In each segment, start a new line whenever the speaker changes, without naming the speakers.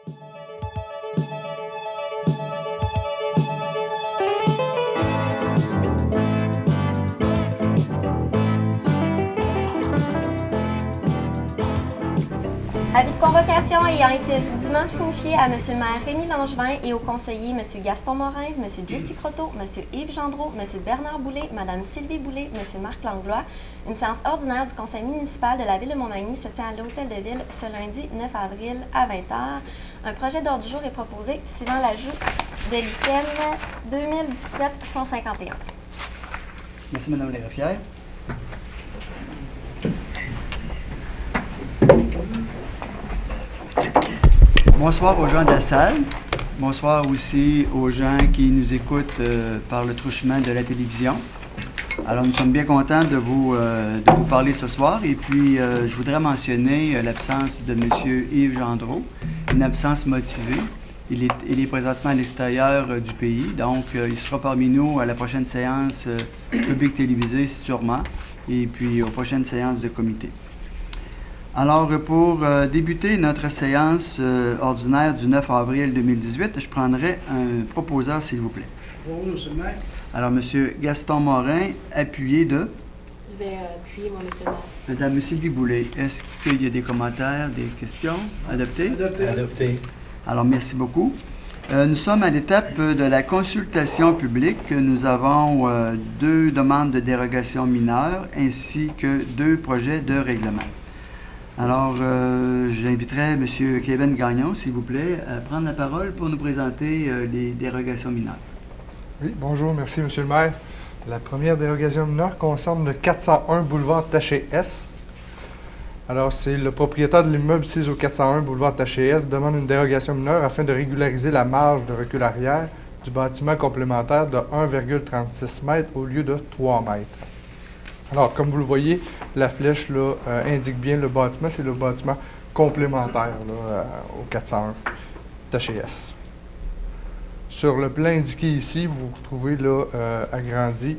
Avis de convocation ayant été dûment signifié à M. le maire Rémy Langevin et aux conseillers M. Gaston Morin, M. Jesse Croteau, M. Yves Gendreau, M. Bernard Boulay, Mme Sylvie Boulay, M. Marc Langlois, une séance ordinaire du conseil municipal de la ville de Montmagny se tient à l'hôtel de ville ce lundi 9 avril à 20h. Un projet d'ordre du jour est proposé suivant l'ajout de l'item 2017-151.
Merci, Mme Larivière. Bonsoir aux gens de la salle. Bonsoir aussi aux gens qui nous écoutent par le truchement de la télévision. Alors, nous sommes bien contents de vous parler ce soir. Et puis, je voudrais mentionner l'absence de M. Yves Gendreau, une absence motivée. Il est présentement à l'extérieur du pays, donc il sera parmi nous à la prochaine séance publique télévisée, sûrement, et puis aux prochaines séances de comité. Alors, pour débuter notre séance ordinaire du 9 avril 2018, je prendrai un proposeur, s'il vous plaît.
Bonjour, M. le maire.
Alors, M. Gaston Morin, appuyé de...
Je vais appuyer mon monsieur le maire.
Mme Sylvie Boulay. Est-ce qu'il y a des commentaires, des questions? Adopté?
Adopté.
Alors, merci beaucoup. Nous sommes à l'étape de la consultation publique. Nous avons 2 demandes de dérogation mineure ainsi que 2 projets de règlement. Alors, j'inviterai M. Kevin Gagnon, s'il vous plaît, à prendre la parole pour nous présenter les dérogations mineures.
Oui, bonjour, merci M. le maire. La première dérogation mineure concerne le 401 boulevard Taché-S. Alors, c'est le propriétaire de l'immeuble 6 au 401 boulevard Taché-S demande une dérogation mineure afin de régulariser la marge de recul arrière du bâtiment complémentaire de 1,36 m au lieu de 3 mètres. Alors, comme vous le voyez, la flèche là, indique bien le bâtiment. C'est le bâtiment complémentaire là, au 401 Taché-S. Sur le plan indiqué ici, vous retrouvez là, agrandi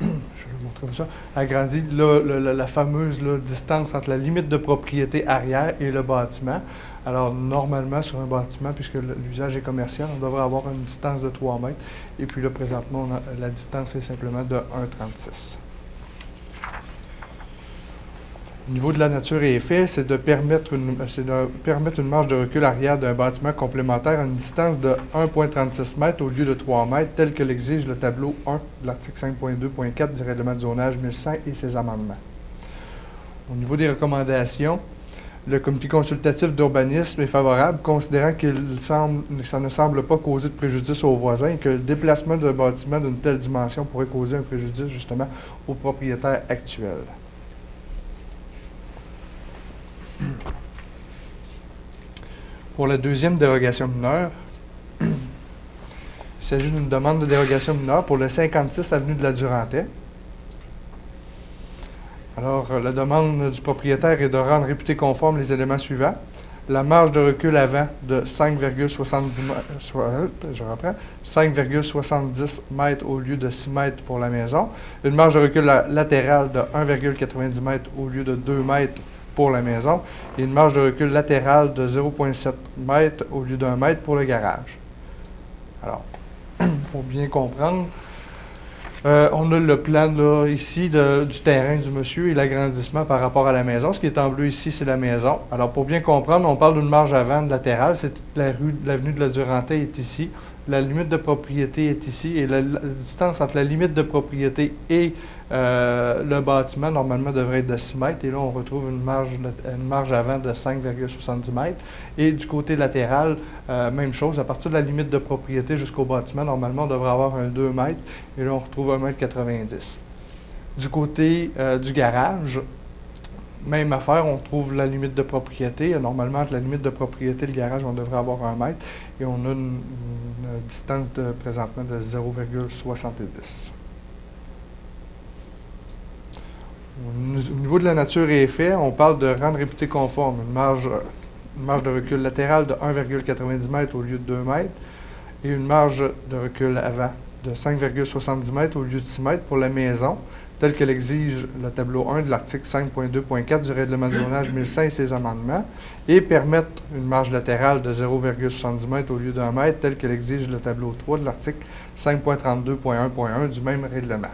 je vais vous montrer ça. Agrandi la fameuse là, distance entre la limite de propriété arrière et le bâtiment. Alors, normalement, sur un bâtiment, puisque l'usage est commercial, on devrait avoir une distance de 3 mètres. Et puis là, présentement, la distance est simplement de 1,36. Au niveau de la nature et effet, c'est de permettre une marge de recul arrière d'un bâtiment complémentaire à une distance de 1,36 m au lieu de 3 mètres, tel que l'exige le tableau 1 de l'article 5.2.4 du règlement de zonage 1100 et ses amendements. Au niveau des recommandations, le comité consultatif d'urbanisme est favorable, considérant que ça ne semble pas causer de préjudice aux voisins et que le déplacement d'un bâtiment d'une telle dimension pourrait causer un préjudice justement aux propriétaires actuels. Pour la deuxième dérogation mineure, il s'agit d'une demande de dérogation mineure pour le 56 avenue de la Durantaye. Alors, la demande du propriétaire est de rendre réputés conformes les éléments suivants. La marge de recul avant de 5,70 m au lieu de 6 m pour la maison. Une marge de recul latérale de 1,90 m au lieu de 2 m pour la maison. Et une marge de recul latérale de 0,7 m au lieu d'1 m pour le garage. Alors, pour bien comprendre, on a le plan là, ici du terrain du monsieur et l'agrandissement par rapport à la maison. Ce qui est en bleu ici, c'est la maison. Alors, pour bien comprendre, on parle d'une marge avant latérale. C'est l'avenue de la Durantaye est ici. La limite de propriété est ici. Et la distance entre la limite de propriété et le bâtiment, normalement, devrait être de 6 mètres. Et là, on retrouve une marge avant de 5,70 mètres. Et du côté latéral, même chose. À partir de la limite de propriété jusqu'au bâtiment, normalement, on devrait avoir un 2 mètres. Et là, on retrouve 1,90 m. Du côté du garage, même affaire, on trouve la limite de propriété. Normalement, entre la limite de propriété et le garage, on devrait avoir 1 mètre. Et on a une distance présentement de 0,70. Au niveau de la nature et effet, on parle de rendre réputé conforme une marge de recul latérale de 1,90 m au lieu de 2 mètres et une marge de recul avant de 5,70 m au lieu de 6 mètres pour la maison, tel que l'exige le tableau 1 de l'article 5.2.4 du règlement de zonage 1100 et ses amendements, et permettre une marge latérale de 0,70 m au lieu d'1 m, tel que l'exige le tableau 3 de l'article 5.32.1.1 du même règlement.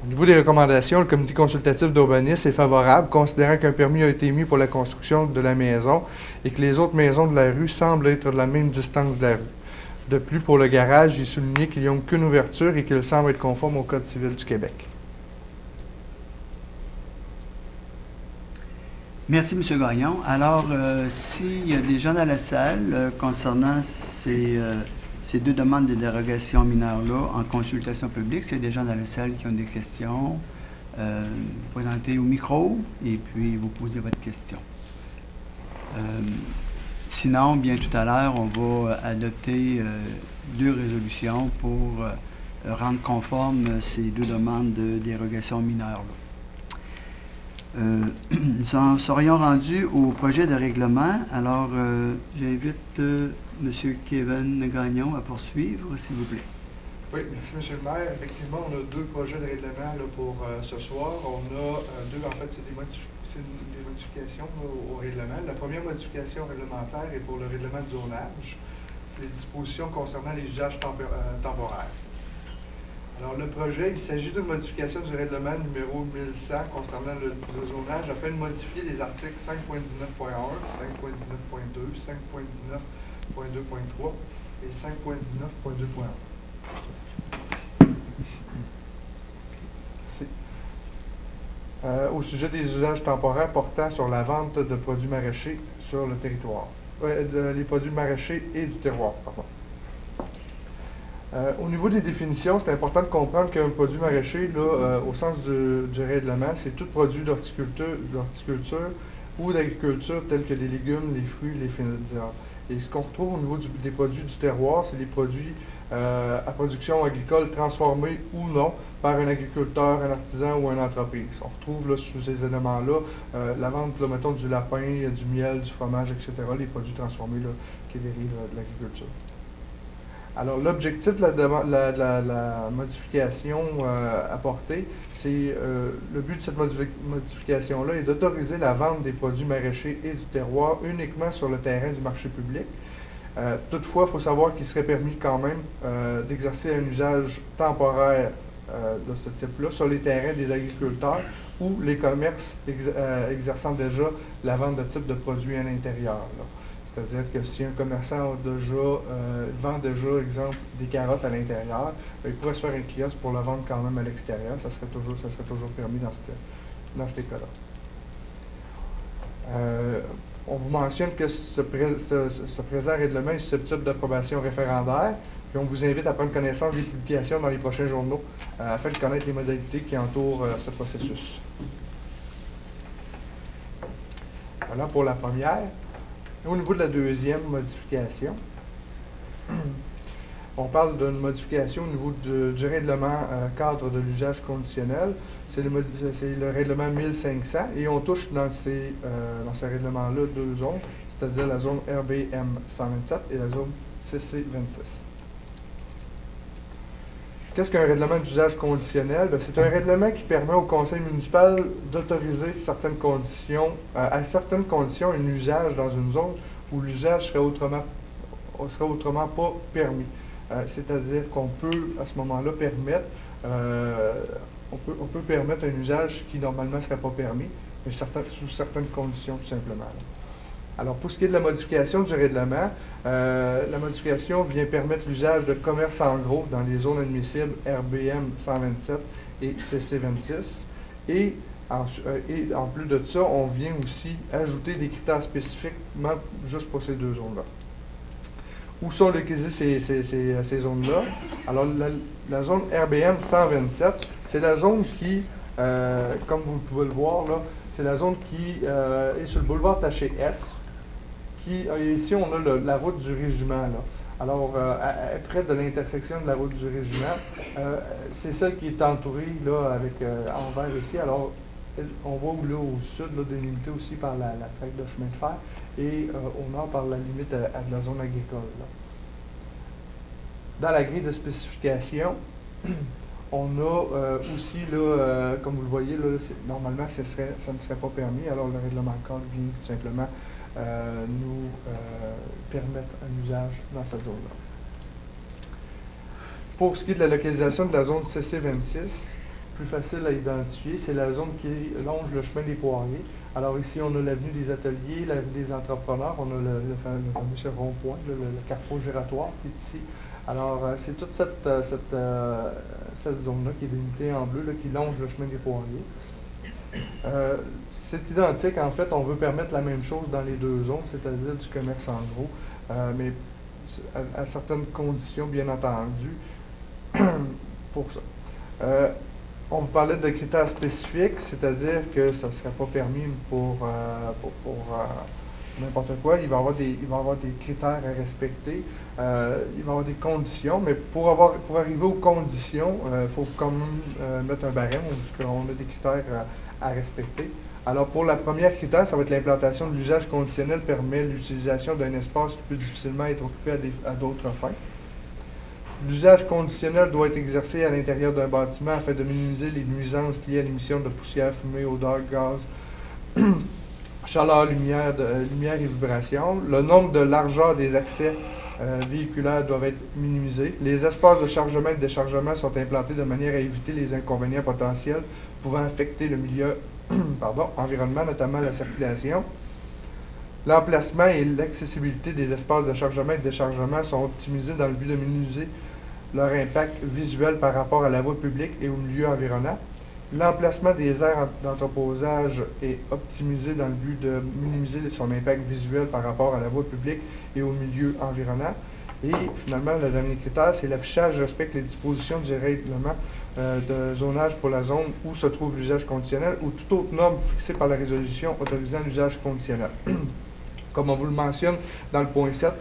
Au niveau des recommandations, le comité consultatif d'urbanisme est favorable, considérant qu'un permis a été émis pour la construction de la maison et que les autres maisons de la rue semblent être de la même distance de la rue. De plus, pour le garage, il est souligné qu'il n'y a aucune ouverture et qu'il semble être conforme au Code civil du Québec.
Merci, M. Gagnon. Alors, s'il y a des gens dans la salle concernant ces deux demandes de dérogation mineure-là en consultation publique, s'il y a des gens dans la salle qui ont des questions, vous présentez au micro et puis vous posez votre question. Sinon, bien tout à l'heure, on va adopter deux résolutions pour rendre conformes ces deux demandes de dérogation mineure-là. Nous en serions rendus au projet de règlement. Alors, j'invite M. Kevin Gagnon à poursuivre, s'il vous plaît.
Oui, merci M. le maire. Effectivement, on a deux projets de règlement là, pour ce soir. On a deux, en fait, c'est des modifications au règlement. La première modification réglementaire est pour le règlement de zonage. C'est les dispositions concernant les usages temporaires. Alors, le projet, il s'agit d'une modification du règlement numéro 1100 concernant le zonage afin de modifier les articles 5.19.1, 5.19.2, 5.19.2.3 et 5.19.2.1. Au sujet des usages temporaires portant sur la vente de produits maraîchers sur le territoire. Les produits maraîchers et du terroir, pardon. Au niveau des définitions, c'est important de comprendre qu'un produit maraîcher, là, au sens du règlement, c'est tout produit d'horticulture ou d'agriculture tels que les légumes, les fruits, les fénadières. Et ce qu'on retrouve au niveau des produits du terroir, c'est les produits à production agricole transformés ou non par un agriculteur, un artisan ou une entreprise. On retrouve là, sous ces éléments-là la vente, là, mettons, du lapin, du miel, du fromage, etc., les produits transformés là, qui dérivent de l'agriculture. Alors, l'objectif de la modification apportée, c'est le but de cette modification-là est d'autoriser la vente des produits maraîchers et du terroir uniquement sur le terrain du marché public. Toutefois, il faut savoir qu'il serait permis quand même d'exercer un usage temporaire de ce type-là sur les terrains des agriculteurs ou les commerces exerçant déjà la vente de type de produits à l'intérieur. C'est-à-dire que si un commerçant vend déjà, exemple, des carottes à l'intérieur, il pourrait se faire un kiosque pour la vendre quand même à l'extérieur. Ça serait toujours permis dans ces cas-là. On vous mentionne que ce présent règlement est susceptible d'approbation référendaire. Puis on vous invite à prendre connaissance des publications dans les prochains journaux afin de connaître les modalités qui entourent ce processus. Voilà pour la première. Au niveau de la deuxième modification, on parle d'une modification au niveau du règlement cadre de l'usage conditionnel. C'est le règlement 1500 et on touche dans ce règlement-là deux zones, c'est-à-dire la zone RBM 127 et la zone CC 26. Qu'est-ce qu'un règlement d'usage conditionnel? C'est un règlement qui permet au conseil municipal d'autoriser à certaines conditions un usage dans une zone où l'usage serait autrement pas permis. C'est-à-dire qu'on peut, à ce moment-là, permettre un usage qui normalement ne serait pas permis, mais sous certaines conditions, tout simplement. Alors, pour ce qui est de la modification du règlement, la modification vient permettre l'usage de commerce en gros dans les zones admissibles RBM 127 et CC 26. Et en plus de ça, on vient aussi ajouter des critères spécifiques juste pour ces deux zones-là. Où sont localisées ces zones-là? Alors, la zone RBM 127, c'est la zone qui, comme vous pouvez le voir, là, c'est la zone qui est sur le boulevard Taché-S. Ici, on a la route du régiment. Là. Alors, près de l'intersection de la route du régiment, c'est celle qui est entourée là, avec en vert ici. Alors, on voit là, au sud, là, délimité aussi par la traque de chemin de fer, et au nord par la limite à de la zone agricole. Là. Dans la grille de spécification, On a aussi, là, comme vous le voyez, là, normalement, ça ne serait pas permis. Alors, le règlement de cadre vient tout simplement nous permettre un usage dans cette zone-là. Pour ce qui est de la localisation de la zone CC26, plus facile à identifier, c'est la zone qui longe le chemin des Poiriers. Alors ici, on a l'avenue des Ateliers, l'avenue des Entrepreneurs, on a le fameux rond-point, le carrefour giratoire qui est ici. Alors, c'est toute cette zone-là qui est délimitée en bleu, là, qui longe le chemin des Poiriers. C'est identique, en fait, on veut permettre la même chose dans les deux zones, c'est-à-dire du commerce en gros, mais à certaines conditions, bien entendu, pour ça. On vous parlait de critères spécifiques, c'est-à-dire que ça ne serait pas permis pour n'importe quoi. Il va y avoir des critères à respecter, il va y avoir des conditions, mais pour arriver aux conditions, il faut quand même mettre un barème, parce qu'on a des critères à respecter. Alors, pour la première critère, ça va être l'implantation de l'usage conditionnel permet l'utilisation d'un espace qui peut difficilement être occupé à d'autres fins. L'usage conditionnel doit être exercé à l'intérieur d'un bâtiment afin de minimiser les nuisances liées à l'émission de poussière, fumée, odeur, gaz, chaleur, lumière et vibration. Le nombre de largeur des accès véhiculaires doivent être minimisés. Les espaces de chargement et de déchargement sont implantés de manière à éviter les inconvénients potentiels pouvant affecter le milieu environnement, notamment la circulation. L'emplacement et l'accessibilité des espaces de chargement et de déchargement sont optimisés dans le but de minimiser leur impact visuel par rapport à la voie publique et au milieu environnant. L'emplacement des aires d'entreposage est optimisé dans le but de minimiser son impact visuel par rapport à la voie publique et au milieu environnant. Et finalement, le dernier critère, c'est l'affichage respecte les dispositions du règlement de zonage pour la zone où se trouve l'usage conditionnel ou toute autre norme fixée par la résolution autorisant l'usage conditionnel. Comme on vous le mentionne dans le point 7,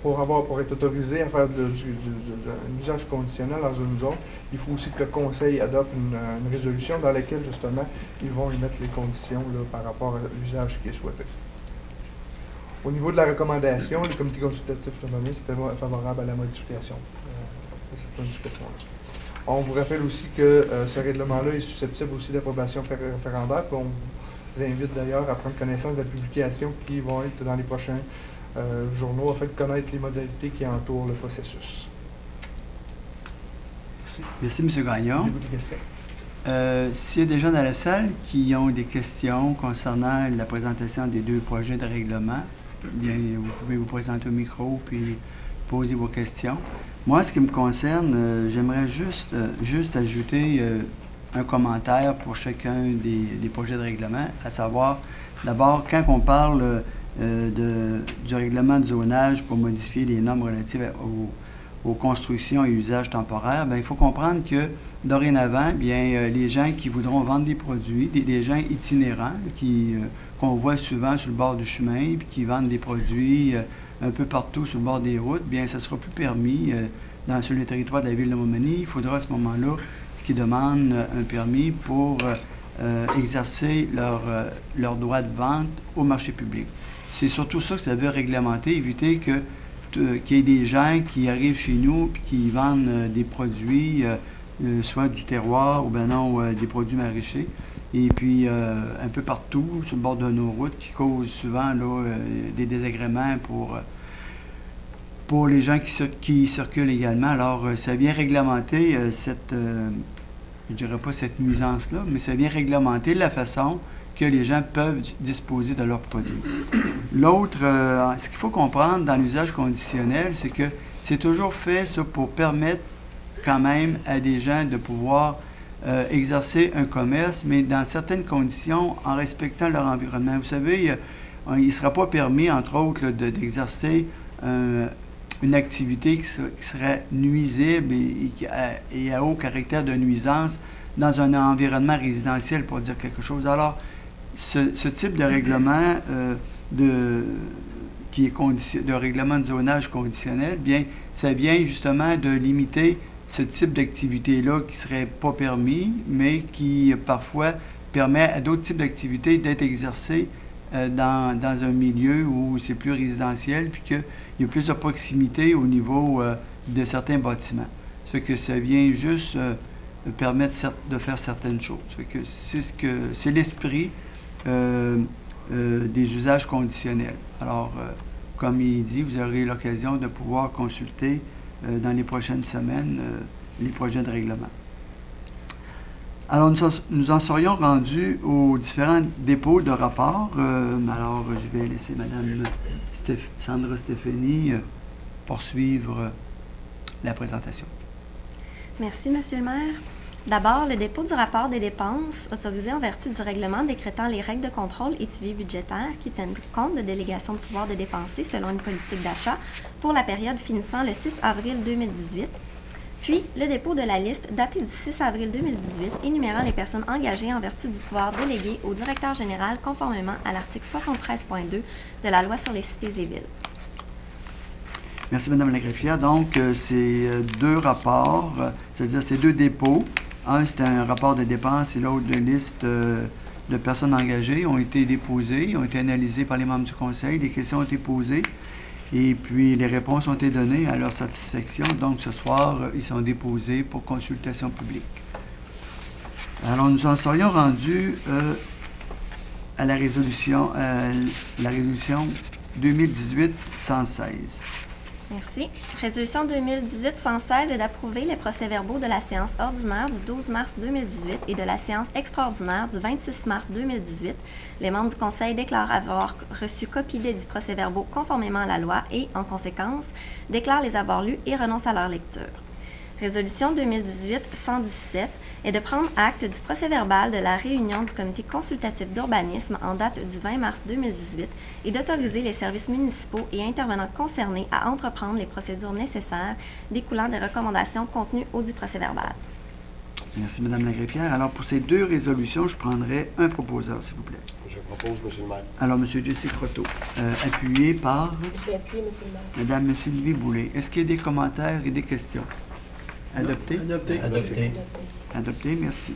pour être autorisé à faire un usage conditionnel dans une zone, il faut aussi que le Conseil adopte une résolution dans laquelle, justement, ils vont y mettre les conditions là, par rapport à l'usage qui est souhaité. Au niveau de la recommandation, le comité consultatif nommé c'était favorable à la modification de cette modification-là. On vous rappelle aussi que ce règlement-là est susceptible aussi d'approbation référendaire, puis on vous invite d'ailleurs à prendre connaissance de la publication qui vont être dans les prochains journaux afin de connaître les modalités qui entourent le processus. Merci.
Merci, M. Gagnon.
Avez-vous des questions?
S'il y a des gens dans la salle qui ont des questions concernant la présentation des deux projets de règlement, bien, vous pouvez vous présenter au micro puis poser vos questions. Moi, ce qui me concerne, j'aimerais juste ajouter un commentaire pour chacun des projets de règlement, à savoir, d'abord, quand on parle du règlement de zonage pour modifier les normes relatives aux constructions et usages temporaires, bien, il faut comprendre que dorénavant, bien, les gens qui voudront vendre des produits, des gens itinérants qu'on voit souvent sur le bord du chemin, puis qui vendent des produits un peu partout sur le bord des routes, bien, ça ne sera plus permis sur le territoire de la ville de Montmagny. Il faudra à ce moment-là qu'ils demandent un permis pour exercer leur droit de vente au marché public. C'est surtout ça que ça veut réglementer, éviter qu'il y ait des gens qui arrivent chez nous et qui vendent des produits, soit du terroir ou bien non, des produits maraîchers, et puis un peu partout sur le bord de nos routes qui causent souvent là, des désagréments pour les gens qui circulent également. Alors, ça vient réglementer je dirais pas cette nuisance-là, mais ça vient réglementer la façon que les gens peuvent disposer de leurs produits. L'autre, ce qu'il faut comprendre dans l'usage conditionnel, c'est que c'est toujours fait ça pour permettre quand même à des gens de pouvoir exercer un commerce, mais dans certaines conditions, en respectant leur environnement. Vous savez, il ne sera pas permis, entre autres, d'exercer une activité qui serait nuisible et à haut caractère de nuisance dans un environnement résidentiel, pour dire quelque chose. Alors, ce type de règlement qui est de règlement de zonage conditionnel, bien, ça vient justement de limiter ce type d'activité-là qui ne serait pas permis, mais qui parfois permet à d'autres types d'activités d'être exercées dans un milieu où c'est plus résidentiel, puis qu'il y a plus de proximité au niveau de certains bâtiments. Ça fait que ça vient juste permettre de faire certaines choses. Fait que c'est l'esprit des usages conditionnels. Alors, comme il dit, vous aurez l'occasion de pouvoir consulter dans les prochaines semaines les projets de règlement. Alors, nous en serions rendus aux différents dépôts de rapports. Alors, je vais laisser Mme Sandra Stéphanie poursuivre la présentation.
Merci, Monsieur le maire. D'abord, le dépôt du rapport des dépenses autorisé en vertu du règlement décrétant les règles de contrôle et de suivi budgétaire qui tiennent compte de délégation de pouvoir de dépenser selon une politique d'achat pour la période finissant le 6 avril 2018. Puis, le dépôt de la liste datée du 6 avril 2018 énumérant les personnes engagées en vertu du pouvoir délégué au directeur général conformément à l'article 73.2 de la Loi sur les cités et villes.
Merci, Mme la greffière. Donc, ces deux rapports, c'est-à-dire ces deux dépôts, un, c'est un rapport de dépenses et l'autre de liste de personnes engagées, ont été déposés, ont été analysés par les membres du Conseil, les questions ont été posées et puis les réponses ont été données à leur satisfaction. Donc, ce soir, ils sont déposés pour consultation publique. Alors, nous en serions rendus à la résolution 2018-116.
Merci. Résolution 2018-116 est d'approuver les procès-verbaux de la séance ordinaire du 12 mars 2018 et de la séance extraordinaire du 26 mars 2018. Les membres du Conseil déclarent avoir reçu copie des dits procès-verbaux conformément à la loi et, en conséquence, déclarent les avoir lus et renoncent à leur lecture. Résolution 2018-117 est de prendre acte du procès-verbal de la réunion du comité consultatif d'urbanisme en date du 20 mars 2018 et d'autoriser les services municipaux et intervenants concernés à entreprendre les procédures nécessaires découlant des recommandations contenues au dit procès-verbal.
Merci, Mme la greffière. Alors, pour ces deux résolutions, je prendrai un proposeur, s'il vous plaît.
Je propose, M. le maire.
Alors, M. Jesse Croteau, appuyé par
Je vais appuyer, M. le maire.
Mme Sylvie Boulay. Est-ce qu'il y a des commentaires et des questions? Adopté?
Adopté.
Adopté.
Adopté, merci.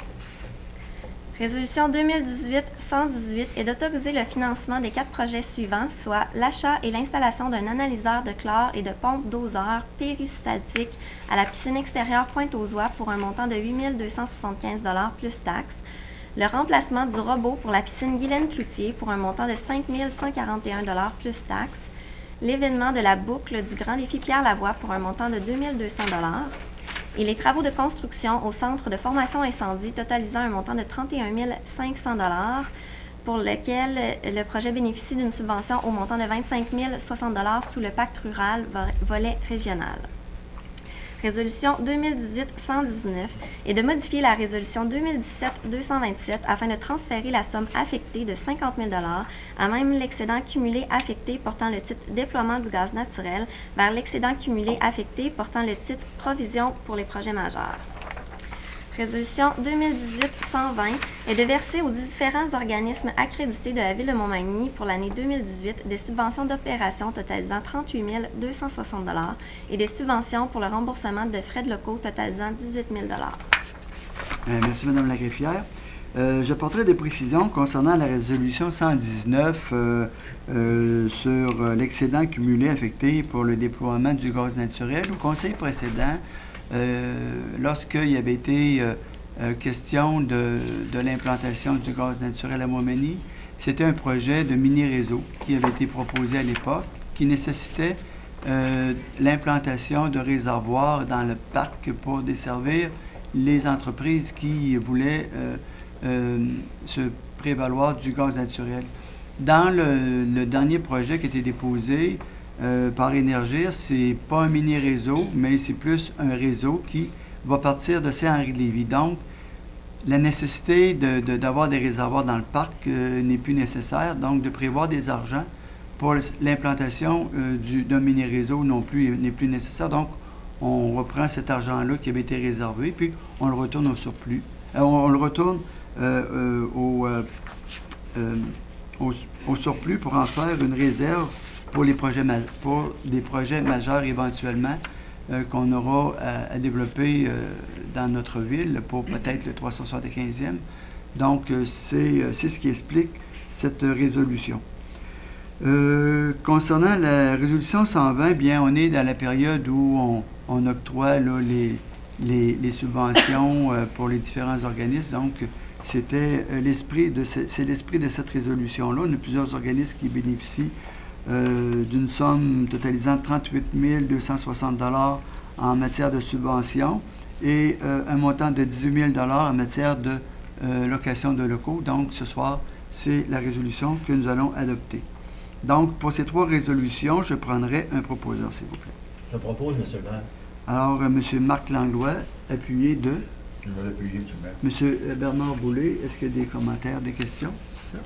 Résolution 2018-118 est d'autoriser le financement des 4 projets suivants, soit l'achat et l'installation d'un analyseur de chlore et de pompe doseur péristaltique à la piscine extérieure Pointe-aux-Oies pour un montant de 8 275 $ plus taxes, le remplacement du robot pour la piscine Guylaine-Cloutier pour un montant de 5 141 $ plus taxes, l'événement de la boucle du Grand Défi Pierre-Lavoie pour un montant de 2 200 $ et les travaux de construction au centre de formation incendie totalisant un montant de 31 500 $ pour lequel le projet bénéficie d'une subvention au montant de 25 060 $ sous le pacte rural volet régional. Résolution 2018-119 est de modifier la résolution 2017-227 afin de transférer la somme affectée de 50 000 $ à même l'excédent cumulé affecté portant le titre déploiement du gaz naturel vers l'excédent cumulé affecté portant le titre provision pour les projets majeurs. Résolution 2018-120 est de verser aux différents organismes accrédités de la Ville de Montmagny pour l'année 2018 des subventions d'opération totalisant 38 260 $ et des subventions pour le remboursement de frais de locaux totalisant 18 000 $.
Merci, Mme la greffière. J'apporterai des précisions concernant la résolution 119 sur l'excédent cumulé affecté pour le déploiement du gaz naturel. Au conseil précédent, lorsqu'il y avait été question de l'implantation du gaz naturel à Montmagny, c'était un projet de mini-réseau qui avait été proposé à l'époque, qui nécessitait l'implantation de réservoirs dans le parc pour desservir les entreprises qui voulaient se prévaloir du gaz naturel. Dans le dernier projet qui a été déposé par Énergir, c'est pas un mini-réseau, mais c'est plus un réseau qui va partir de Saint-Henri-de-Lévis. Donc, la nécessité d'avoir des réservoirs dans le parc n'est plus nécessaire. Donc, de prévoir des argents pour l'implantation d'un mini-réseau n'est plus nécessaire. Donc, on reprend cet argent-là qui avait été réservé, puis on le retourne au surplus. On le retourne au surplus pour en faire une réserve pour des projets majeurs éventuellement qu'on aura à développer dans notre ville pour peut-être le 375e. Donc, c'est ce qui explique cette résolution. Concernant la résolution 120, bien, on est dans la période où on octroie là, les subventions pour les différents organismes. Donc, c'est l'esprit de cette résolution-là. On a plusieurs organismes qui bénéficient d'une somme totalisant 38 260 $ en matière de subventions et un montant de 18 000 $ en matière de location de locaux. Donc, ce soir, c'est la résolution que nous allons adopter. Donc, pour ces 3 résolutions, je prendrai un proposeur, s'il vous plaît.
Je propose, M. le maire.
Alors, M. Marc Langlois, appuyé de...
Je vais l'appuyer, M. le maire.
M. Bernard Boulay, est-ce qu'il y a des commentaires, des questions?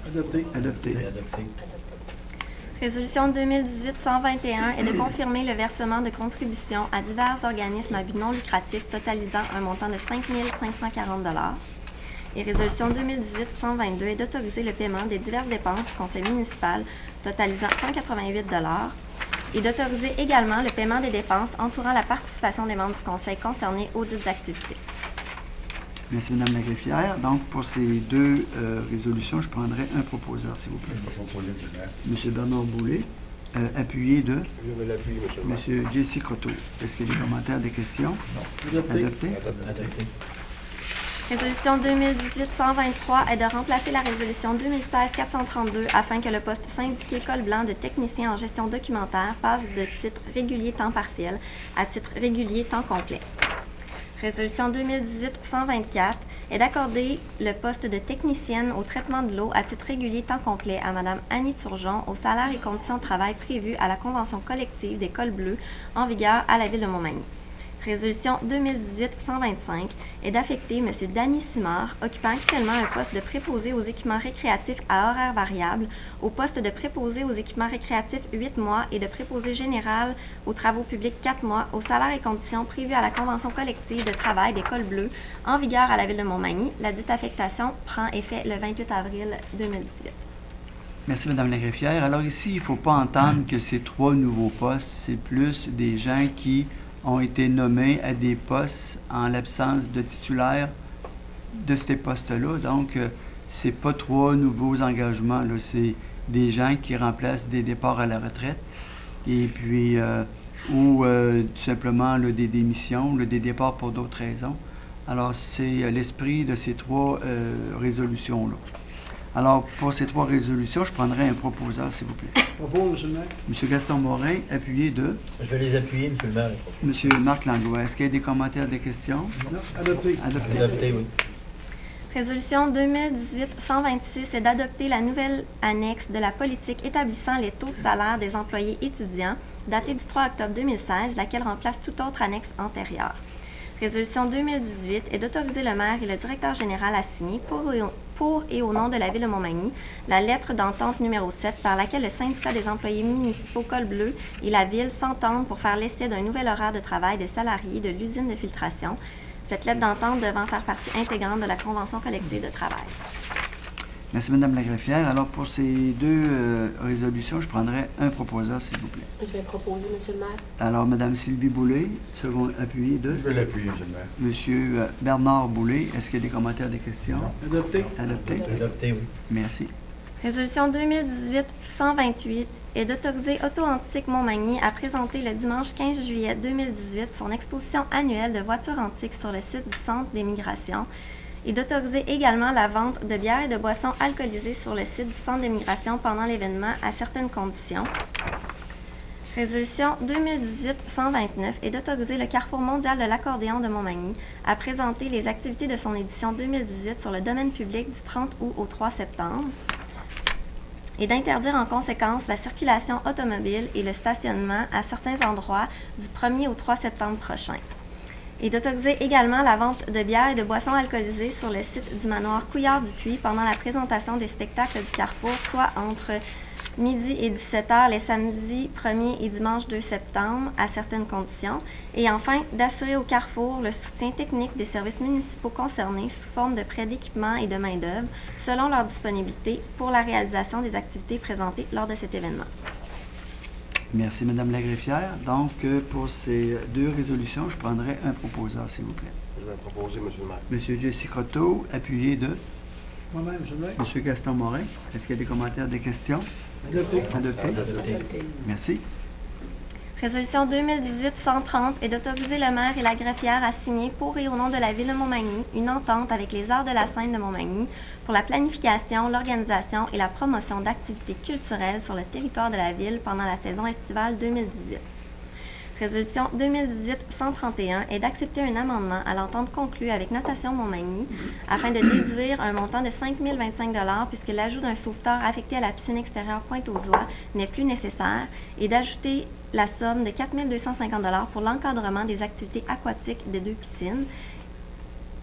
Adopté.
Adopté.
Adopté.
Résolution 2018-121 est de confirmer le versement de contributions à divers organismes à but non lucratif totalisant un montant de 5 540 $. Et résolution 2018-122 est d'autoriser le paiement des diverses dépenses du conseil municipal totalisant 188 $ et d'autoriser également le paiement des dépenses entourant la participation des membres du conseil concernés aux dites activités.
Merci, Mme la greffière. Donc, pour ces 2 résolutions, je prendrai un proposeur, s'il vous plaît.
Je vais proposer, M. le maire.
M. Bernard Boulay, appuyé de
Je vais l'appuyer, M. le maire.
M. Jesse Croteau. Est-ce qu'il y a des commentaires, des questions?
Adopté.
Adopté.
Adopté.
Résolution 2018-123 est de remplacer la résolution 2016-432 afin que le poste syndiqué col blanc de technicien en gestion documentaire passe de titre régulier temps partiel à titre régulier temps complet. Résolution 2018-124 est d'accorder le poste de technicienne au traitement de l'eau à titre régulier temps complet à Mme Annie Turgeon au salaire et conditions de travail prévues à la convention collective des cols bleus en vigueur à la Ville de Montmagny. Résolution 2018-125 est d'affecter M. Danny Simard, occupant actuellement un poste de préposé aux équipements récréatifs à horaire variable, au poste de préposé aux équipements récréatifs 8 mois et de préposé général aux travaux publics 4 mois, au salaire et conditions prévues à la convention collective de travail des cols bleus en vigueur à la Ville de Montmagny. La dite affectation prend effet le 28 avril 2018.
Merci, Mme la greffière. Alors ici, il ne faut pas entendre que ces 3 nouveaux postes, c'est plus des gens qui ont été nommés à des postes en l'absence de titulaires de ces postes-là. Donc, ce n'est pas 3 nouveaux engagements, là. C'est des gens qui remplacent des départs à la retraite et puis, ou tout simplement là, des démissions, là, des départs pour d'autres raisons. Alors, c'est l'esprit de ces 3 résolutions-là. Alors, pour ces 3 résolutions, je prendrai un proposeur, s'il vous plaît.
Propose, M. le maire.
M. Gaston Morin, appuyé de
Je vais les appuyer, M. le maire.
M. Marc Langlois. Est-ce qu'il y a des commentaires, des questions?
Non. Adopté.
Adopté.
Adopté, oui.
Résolution 2018-126 est d'adopter la nouvelle annexe de la politique établissant les taux de salaire des employés étudiants, datée du 3 octobre 2016, laquelle remplace toute autre annexe antérieure. Résolution 2018 est d'autoriser le maire et le directeur général à signer pour et au nom de la Ville de Montmagny la lettre d'entente numéro 7 par laquelle le syndicat des employés municipaux Col Bleu et la Ville s'entendent pour faire l'essai d'un nouvel horaire de travail des salariés de l'usine de filtration, cette lettre d'entente devant faire partie intégrante de la convention collective de travail.
Merci, Mme la greffière. Alors, pour ces 2 résolutions, je prendrai un proposeur, s'il vous plaît.
Je vais proposer, M. le maire.
Alors, Mme Sylvie Boulay, second appuyé de
Je vais l'appuyer, M. le maire.
M. Bernard Boulay. Est-ce qu'il y a des commentaires, des questions?
Adopté.
Adopté.
Adopté, oui.
Merci.
Résolution 2018-128 est d'autoriser Auto-Antique Montmagny à présenter le dimanche 15 juillet 2018 son exposition annuelle de voitures antiques sur le site du Centre des migrations et d'autoriser également la vente de bières et de boissons alcoolisées sur le site du Centre des migrations pendant l'événement à certaines conditions. Résolution 2018-129 est d'autoriser le Carrefour mondial de l'accordéon de Montmagny à présenter les activités de son édition 2018 sur le domaine public du 30 août au 3 septembre et d'interdire en conséquence la circulation automobile et le stationnement à certains endroits du 1er au 3 septembre prochain. Et d'autoriser également la vente de bières et de boissons alcoolisées sur le site du manoir Couillard-du-Puy pendant la présentation des spectacles du Carrefour, soit entre midi et 17h les samedis 1er et dimanche 2 septembre à certaines conditions. Et enfin, d'assurer au Carrefour le soutien technique des services municipaux concernés sous forme de prêts d'équipement et de main-d'œuvre selon leur disponibilité pour la réalisation des activités présentées lors de cet événement.
Merci, Mme la greffière. Donc, pour ces 2 résolutions, je prendrai un proposeur, s'il vous plaît.
Je vais proposer, M. le maire.
M. Jesse Croteau, appuyé de
Moi-même, M. le maire.
M. Gaston Morin. Est-ce qu'il y a des commentaires, des questions?
Adopté.
Adopté.
Adopté.
Merci.
Résolution 2018-130 est d'autoriser le maire et la greffière à signer pour et au nom de la Ville de Montmagny une entente avec les Arts de la Scène de Montmagny pour la planification, l'organisation et la promotion d'activités culturelles sur le territoire de la Ville pendant la saison estivale 2018. Résolution 2018-131 est d'accepter un amendement à l'entente conclue avec Natation Montmagny afin de déduire un montant de 5 025 $ puisque l'ajout d'un sauveteur affecté à la piscine extérieure Pointe-aux-Oies n'est plus nécessaire et d'ajouter la somme de 4 250 $ pour l'encadrement des activités aquatiques des deux piscines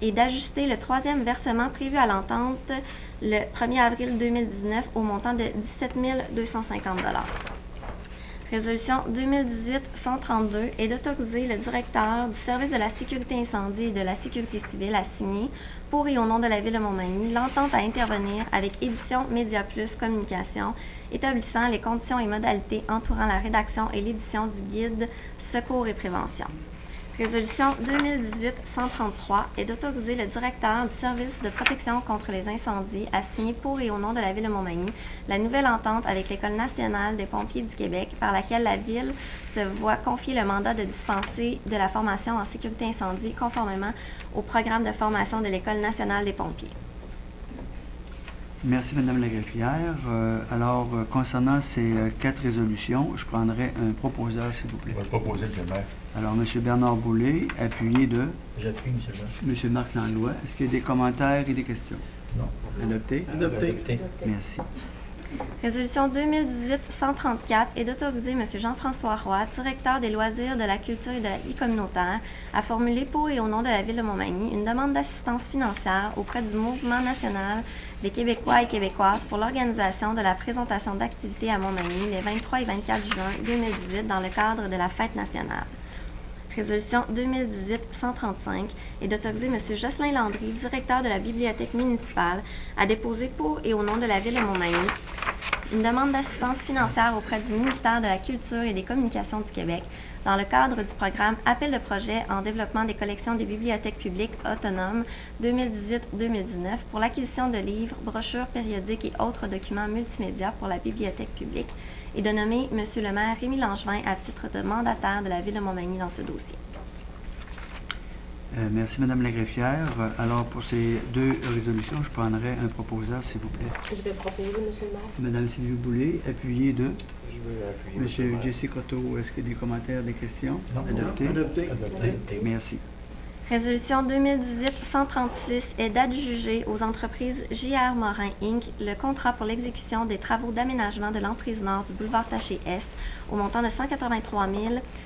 et d'ajuster le troisième versement prévu à l'entente le 1er avril 2019 au montant de 17 250 $. Résolution 2018-132 est d'autoriser le directeur du service de la sécurité incendie et de la sécurité civile à signer, pour et au nom de la Ville de Montmagny, l'entente à intervenir avec Édition Média Plus Communication, établissant les conditions et modalités entourant la rédaction et l'édition du guide Secours et prévention. Résolution 2018-133 est d'autoriser le directeur du service de protection contre les incendies à signer pour et au nom de la Ville de Montmagny la nouvelle entente avec l'École nationale des pompiers du Québec par laquelle la Ville se voit confier le mandat de dispenser de la formation en sécurité incendie conformément au programme de formation de l'École nationale des pompiers.
Merci, Madame la greffière. Concernant ces 4 résolutions, je prendrai un proposeur, s'il vous plaît.
Je vais proposer, M. le maire.
Alors, M. Bernard Boulay, appuyé de
J'appuie, M. le maire.
M. Marc Langlois. Est-ce qu'il y a des commentaires et des questions?
Non.
Adopté?
Adopté.
Merci.
Résolution 2018-134 est d'autoriser M. Jean-François Roy, directeur des loisirs, de la culture et de la vie communautaire, à formuler pour et au nom de la Ville de Montmagny une demande d'assistance financière auprès du Mouvement national des Québécois et Québécoises pour l'organisation de la présentation d'activités à Montmagny les 23 et 24 juin 2018 dans le cadre de la Fête nationale. Résolution 2018-135 est d'autoriser M. Jocelyn Landry, directeur de la Bibliothèque municipale, à déposer pour et au nom de la Ville de Montmagny une demande d'assistance financière auprès du ministère de la Culture et des Communications du Québec dans le cadre du programme Appel de projet en développement des collections des bibliothèques publiques autonomes 2018-2019 pour l'acquisition de livres, brochures, périodiques et autres documents multimédia pour la bibliothèque publique et de nommer M. le maire Rémi Langevin à titre de mandataire de la Ville de Montmagny dans ce dossier.
Merci, Madame la greffière. Alors, pour ces 2 résolutions, je prendrai un proposeur, s'il vous plaît.
Je vais proposer, M. le maire.
Madame Sylvie Boulay, appuyé de
Je veux appuyer,
M. Jesse Croteau. Est-ce qu'il y a des commentaires, des questions?
Non.
Adopté?
Adopté.
Merci.
Résolution 2018-136 est d'adjuger aux entreprises J.R. Morin Inc. le contrat pour l'exécution des travaux d'aménagement de l'emprise nord du boulevard Taché-Est au montant de 183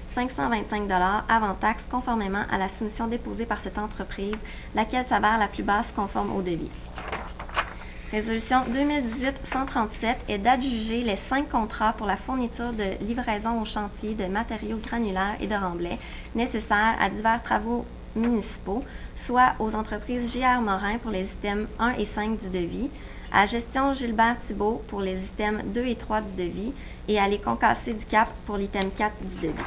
525 $ avant taxe conformément à la soumission déposée par cette entreprise, laquelle s'avère la plus basse conforme au devis. Résolution 2018-137 est d'adjuger les 5 contrats pour la fourniture de livraison au chantier de matériaux granulaires et de remblais nécessaires à divers travaux municipaux, soit aux entreprises J.R. Morin pour les items 1 et 5 du devis, à Gestion Gilbert Thibault pour les items 2 et 3 du devis et à les Concassés du Cap pour l'item 4 du devis.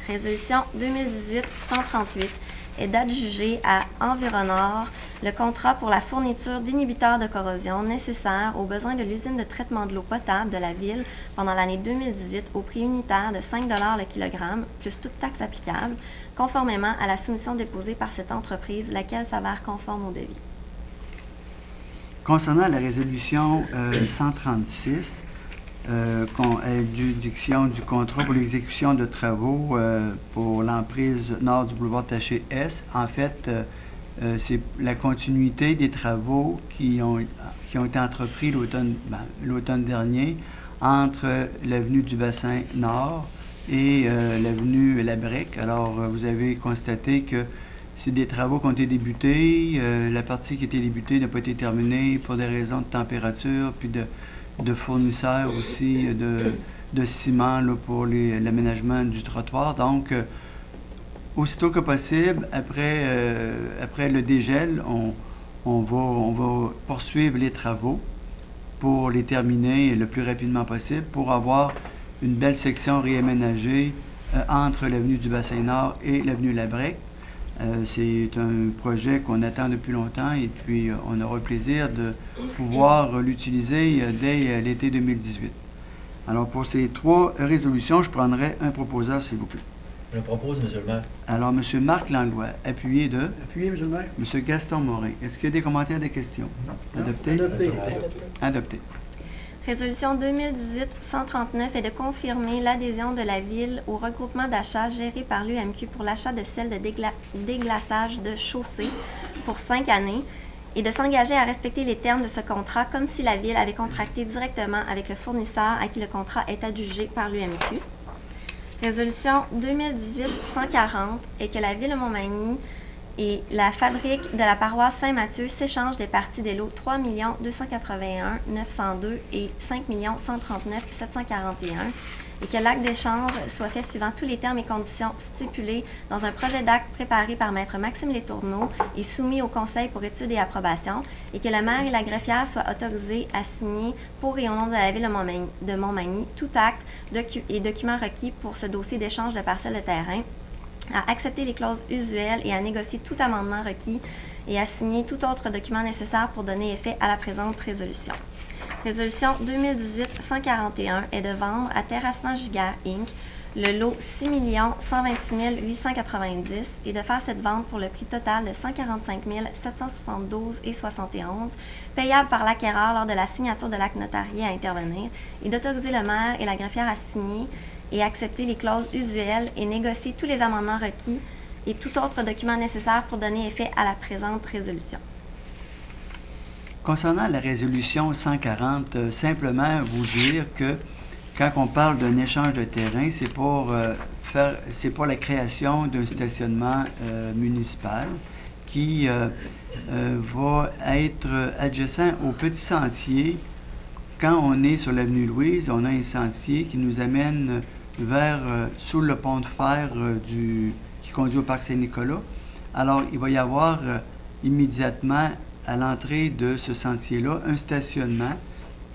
Résolution 2018-138 est d'adjuger à Environor le contrat pour la fourniture d'inhibiteurs de corrosion nécessaires aux besoins de l'usine de traitement de l'eau potable de la Ville pendant l'année 2018 au prix unitaire de 5 $ le kilogramme, plus toute taxe applicable, conformément à la soumission déposée par cette entreprise, laquelle s'avère conforme au devis.
Concernant la résolution 136, adjudication du contrat pour l'exécution de travaux pour l'emprise nord du boulevard Taché-Est. En fait, c'est la continuité des travaux qui ont été entrepris l'automne dernier entre l'avenue du Bassin Nord et l'avenue Labrec. Alors, vous avez constaté que c'est des travaux qui ont été débutés. La partie qui a été débutée n'a pas été terminée pour des raisons de température, puis de fournisseurs aussi de ciment là, pour l'aménagement du trottoir. Donc, aussitôt que possible, après le dégel, on va poursuivre les travaux pour les terminer le plus rapidement possible pour avoir une belle section réaménagée entre l'avenue du Bassin-Nord et l'avenue Labrec. C'est un projet qu'on attend depuis longtemps et puis on aura le plaisir de pouvoir l'utiliser dès l'été 2018. Alors, pour ces 3 résolutions, je prendrai un proposeur, s'il vous plaît.
Je propose, Monsieur le maire.
Alors, M. Marc Langlois, appuyé de
Appuyé, Monsieur le maire.
M. Gaston Morin. Est-ce qu'il y a des commentaires, des questions? Adopté?
Adopté.
Adopté.
Résolution 2018-139 est de confirmer l'adhésion de la Ville au regroupement d'achat géré par l'UMQ pour l'achat de selles de déglaçage de chaussée pour 5 années et de s'engager à respecter les termes de ce contrat comme si la Ville avait contracté directement avec le fournisseur à qui le contrat est adjugé par l'UMQ. Résolution 2018-140 est que la Ville de Montmagny et la fabrique de la paroisse Saint-Mathieu s'échangent des parties des lots 3 281 902 et 5 139 741 et que l'acte d'échange soit fait suivant tous les termes et conditions stipulés dans un projet d'acte préparé par Maître Maxime Letourneau et soumis au Conseil pour étude et approbation et que le maire et la greffière soient autorisés à signer pour et au nom de la Ville de Montmagny tout acte et document requis pour ce dossier d'échange de parcelles de terrain, à accepter les clauses usuelles et à négocier tout amendement requis et à signer tout autre document nécessaire pour donner effet à la présente résolution. Résolution 2018-141 est de vendre à Terrassement Giguère Inc. le lot 6 126 890 et de faire cette vente pour le prix total de 145 772,71 payable par l'acquéreur lors de la signature de l'acte notarié à intervenir et d'autoriser le maire et la greffière à signer et accepter les clauses usuelles et négocier tous les amendements requis et tout autre document nécessaire pour donner effet à la présente résolution.
Concernant la résolution 140, simplement vous dire que quand on parle d'un échange de terrain, c'est pour la création d'un stationnement municipal qui va être adjacent au petit sentier. Quand on est sur l'avenue Louise, on a un sentier qui nous amène vers sous le pont de fer qui conduit au parc Saint-Nicolas. Alors, il va y avoir immédiatement à l'entrée de ce sentier-là un stationnement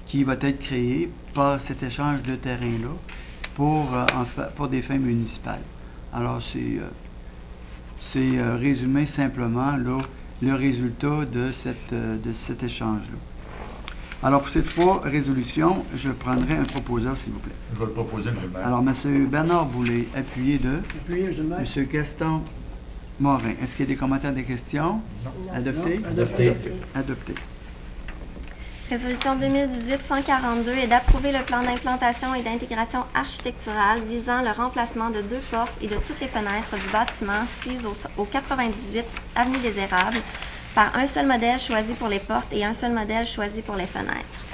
qui va être créé par cet échange de terrain-là pour des fins municipales. Alors, c'est résumé simplement là, le résultat de cet échange-là. Alors, pour ces 3 résolutions, je prendrai un proposeur, s'il vous plaît.
Je vais le proposer, Monsieur le maire.
Alors, M. Bernard Boulay, appuyé de
Appuyé, Monsieur le maire.
M. Gaston Morin. Est-ce qu'il y a des commentaires, des questions?
Non.
Adopté?
Adopté.
Adopté.
Résolution 2018-142 est d'approuver le plan d'implantation et d'intégration architecturale visant le remplacement de 2 portes et de toutes les fenêtres du bâtiment 6 au 98 Avenue des Érables par un seul modèle choisi pour les portes et un seul modèle choisi pour les fenêtres.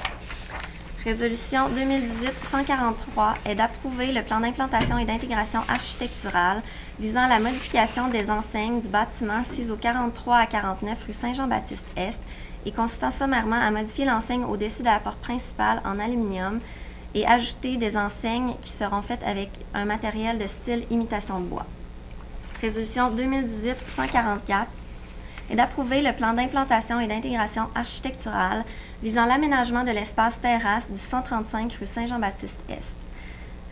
Résolution 2018-143 est d'approuver le plan d'implantation et d'intégration architecturale visant la modification des enseignes du bâtiment 6 au 43 à 49 rue Saint-Jean-Baptiste-Est et consistant sommairement à modifier l'enseigne au-dessus de la porte principale en aluminium et ajouter des enseignes qui seront faites avec un matériel de style imitation de bois. Résolution 2018-144 est d'approuver le plan d'implantation et d'intégration architecturale visant l'aménagement de l'espace terrasse du 135 rue Saint-Jean-Baptiste-Est.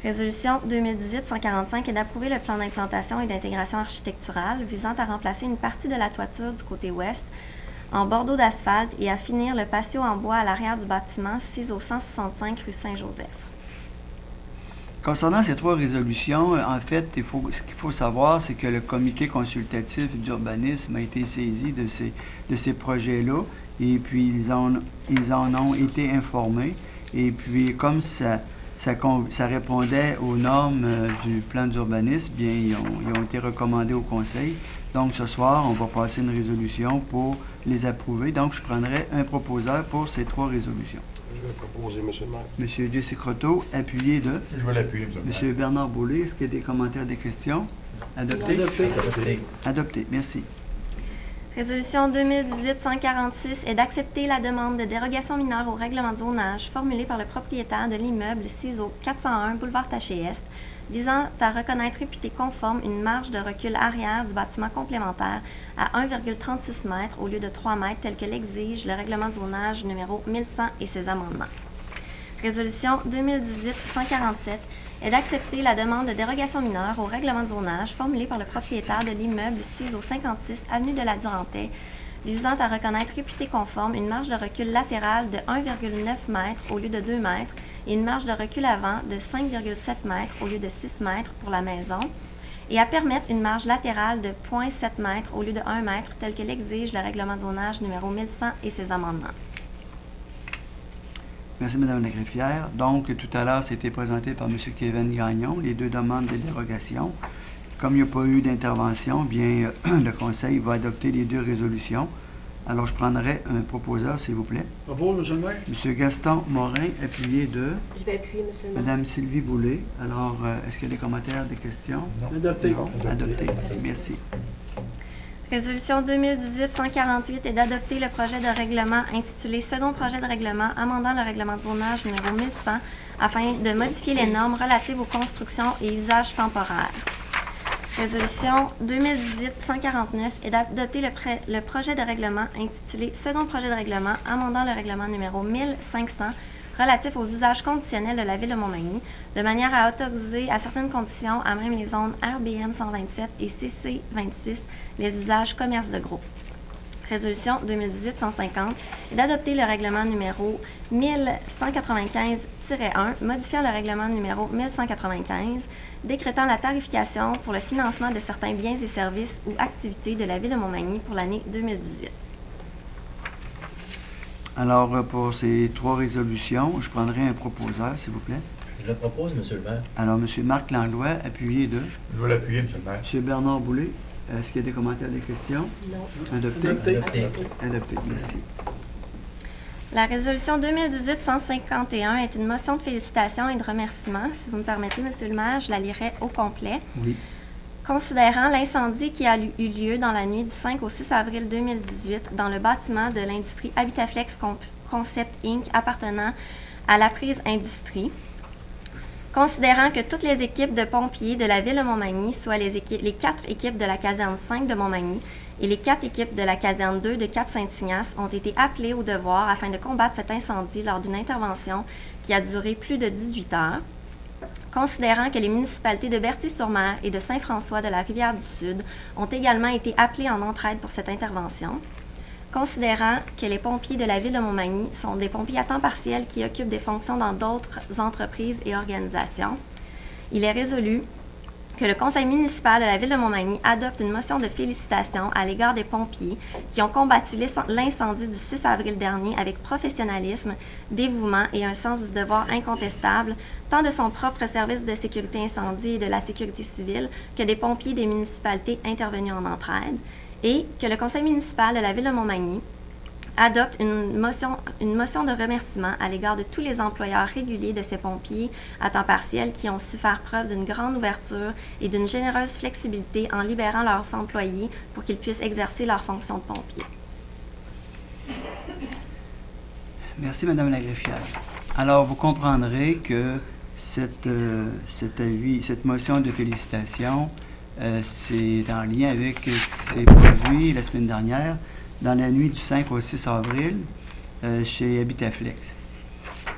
Résolution 2018-145 est d'approuver le plan d'implantation et d'intégration architecturale visant à remplacer une partie de la toiture du côté ouest en bordeaux d'asphalte et à finir le patio en bois à l'arrière du bâtiment 6 au 165 rue Saint-Joseph.
Concernant ces 3 résolutions, en fait, ce qu'il faut savoir, c'est que le comité consultatif d'urbanisme a été saisi de ces projets-là et puis ils en ont été informés. Et puis, comme ça répondait aux normes du plan d'urbanisme, bien, ils ont été recommandés au Conseil. Donc, ce soir, on va passer une résolution pour les approuver. Donc, je prendrai un proposeur pour ces 3 résolutions.
Je vais proposer, Monsieur le maire.
M. Jesse Croteau, appuyé de
Je vais l'appuyer, Monsieur le maire.
M. Bernard Boulay. Est-ce qu'il y a des commentaires, des questions? Adopté?
Adopté.
Adopté. Merci.
Résolution 2018-146 est d'accepter la demande de dérogation mineure au règlement de zonage formulée par le propriétaire de l'immeuble 6 au 401 boulevard Taché-Est, visant à reconnaître réputé conforme une marge de recul arrière du bâtiment complémentaire à 1,36 m au lieu de 3 m tel que l'exige le règlement de zonage numéro 1100 et ses amendements. Résolution 2018-147 est d'accepter la demande de dérogation mineure au règlement de zonage formulée par le propriétaire de l'immeuble 6 au 56 avenue de la Durantaye, visant à reconnaître réputé conforme une marge de recul latérale de 1,9 m au lieu de 2 m et une marge de recul avant de 5,7 mètres au lieu de 6 mètres pour la maison, et à permettre une marge latérale de 0,7 mètres au lieu de 1 mètre, tel que l'exige le règlement de zonage numéro 1100 et ses amendements.
Merci, Mme la greffière. Donc, tout à l'heure, c'était présenté par M. Kevin Gagnon, les deux demandes de dérogation. Comme il n'y a pas eu d'intervention, bien, le Conseil va adopter les deux résolutions. Alors, je prendrai un proposeur, s'il vous plaît.
Propose, M. le maire.
M. Gaston Morin, appuyé de
Je vais appuyer, M. le maire.
Mme Sylvie Boulay. Alors, est-ce qu'il y a des commentaires, des questions?
Adopté.
Non? Adopté. Merci.
Résolution 2018-148 est d'adopter le projet de règlement intitulé « Second projet de règlement amendant le règlement de zonage numéro 1100 afin de modifier les normes relatives aux constructions et usages temporaires. » Résolution 2018-149 est d'adopter le projet de règlement intitulé « Second projet de règlement amendant le règlement numéro 1500 relatif aux usages conditionnels de la Ville de Montmagny, de manière à autoriser à certaines conditions, à même les zones RBM 127 et CC 26, les usages commerce de gros. Résolution 2018-150 est d'adopter le règlement numéro 1195-1, modifiant le règlement numéro 1195, décrétant la tarification pour le financement de certains biens et services ou activités de la Ville de Montmagny pour l'année 2018.
Alors, pour ces trois résolutions, je prendrai un proposeur, s'il vous plaît.
Je le propose, M. le maire.
Alors, M. Marc Langlois, appuyé de
Je vais l'appuyer, M. le maire.
M. Bernard Boulay. Est-ce qu'il y a des commentaires, des questions?
Non.
Adopté?
Adopté.
Adopté. Merci.
La résolution 2018-151 est une motion de félicitations et de remerciement. Si vous me permettez, M. le maire, je la lirai au complet.
Oui.
Considérant l'incendie qui a eu lieu dans la nuit du 5 au 6 avril 2018 dans le bâtiment de l'industrie Habitaflex Concept Inc. appartenant à la Prise Industrie, considérant que toutes les équipes de pompiers de la Ville de Montmagny, soit les 4 équipes de la caserne 5 de Montmagny et les 4 équipes de la caserne 2 de Cap-Saint-Ignace ont été appelées au devoir afin de combattre cet incendie lors d'une intervention qui a duré plus de 18 heures, considérant que les municipalités de Berthier-sur-Mer et de Saint-François de la Rivière-du-Sud ont également été appelées en entraide pour cette intervention, considérant que les pompiers de la Ville de Montmagny sont des pompiers à temps partiel qui occupent des fonctions dans d'autres entreprises et organisations, il est résolu que le conseil municipal de la Ville de Montmagny adopte une motion de félicitations à l'égard des pompiers qui ont combattu l'incendie du 6 avril dernier avec professionnalisme, dévouement et un sens du devoir incontestable, tant de son propre service de sécurité incendie et de la sécurité civile que des pompiers des municipalités intervenus en entraide, et que le conseil municipal de la Ville de Montmagny adopte une motion de remerciement à l'égard de tous les employeurs réguliers de ces pompiers à temps partiel qui ont su faire preuve d'une grande ouverture et d'une généreuse flexibilité en libérant leurs employés pour qu'ils puissent exercer leur fonction de pompier.
Merci, Mme la greffière. Alors, vous comprendrez que cette motion de félicitations, c'est en lien avec ce qui s'est produit la semaine dernière, dans la nuit du 5 au 6 avril, chez Habitaflex.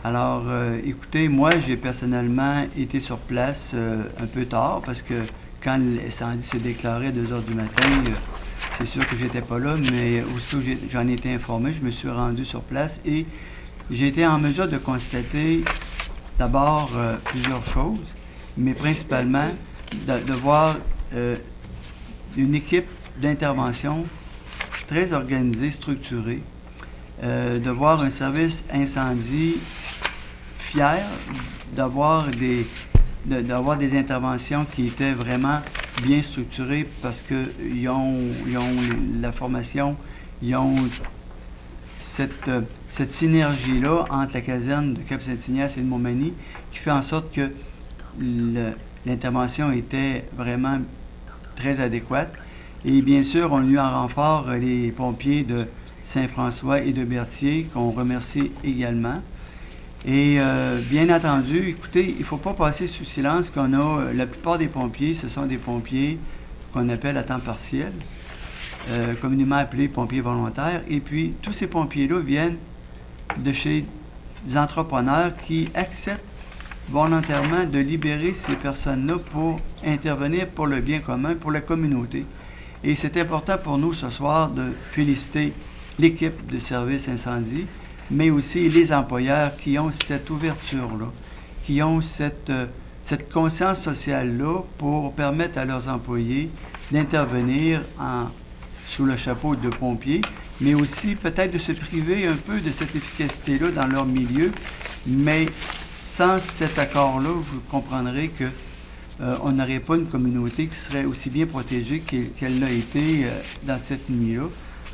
Alors, écoutez, moi, j'ai personnellement été sur place un peu tard, parce que quand l'incendie s'est déclaré à 2 heures du matin, c'est sûr que j'étais pas là, mais aussitôt que j'en ai été informé, je me suis rendu sur place et j'ai été en mesure de constater d'abord plusieurs choses, mais principalement de voir une équipe d'intervention très organisée, structurée, de voir un service incendie fier, d'avoir des interventions qui étaient vraiment bien structurées parce qu'ils ont la formation, ils ont cette synergie-là entre la caserne de Cap-Saint-Ignace et de Montmagny qui fait en sorte que l'intervention était vraiment très adéquate. Et bien sûr, on a eu en renfort les pompiers de Saint-François et de Berthier, qu'on remercie également. Et bien entendu, écoutez, il ne faut pas passer sous silence qu'on a, la plupart des pompiers, ce sont des pompiers qu'on appelle à temps partiel, communément appelés pompiers volontaires. Et puis, tous ces pompiers-là viennent de chez des entrepreneurs qui acceptent volontairement de libérer ces personnes-là pour intervenir pour le bien commun, pour la communauté. Et c'est important pour nous ce soir de féliciter l'équipe de service incendie mais aussi les employeurs qui ont cette ouverture-là, qui ont cette conscience sociale-là pour permettre à leurs employés d'intervenir sous le chapeau de pompiers, mais aussi peut-être de se priver un peu de cette efficacité-là dans leur milieu. Mais sans cet accord-là, vous comprendrez que on n'aurait pas une communauté qui serait aussi bien protégée qu'elle l'a été dans cette nuit-là.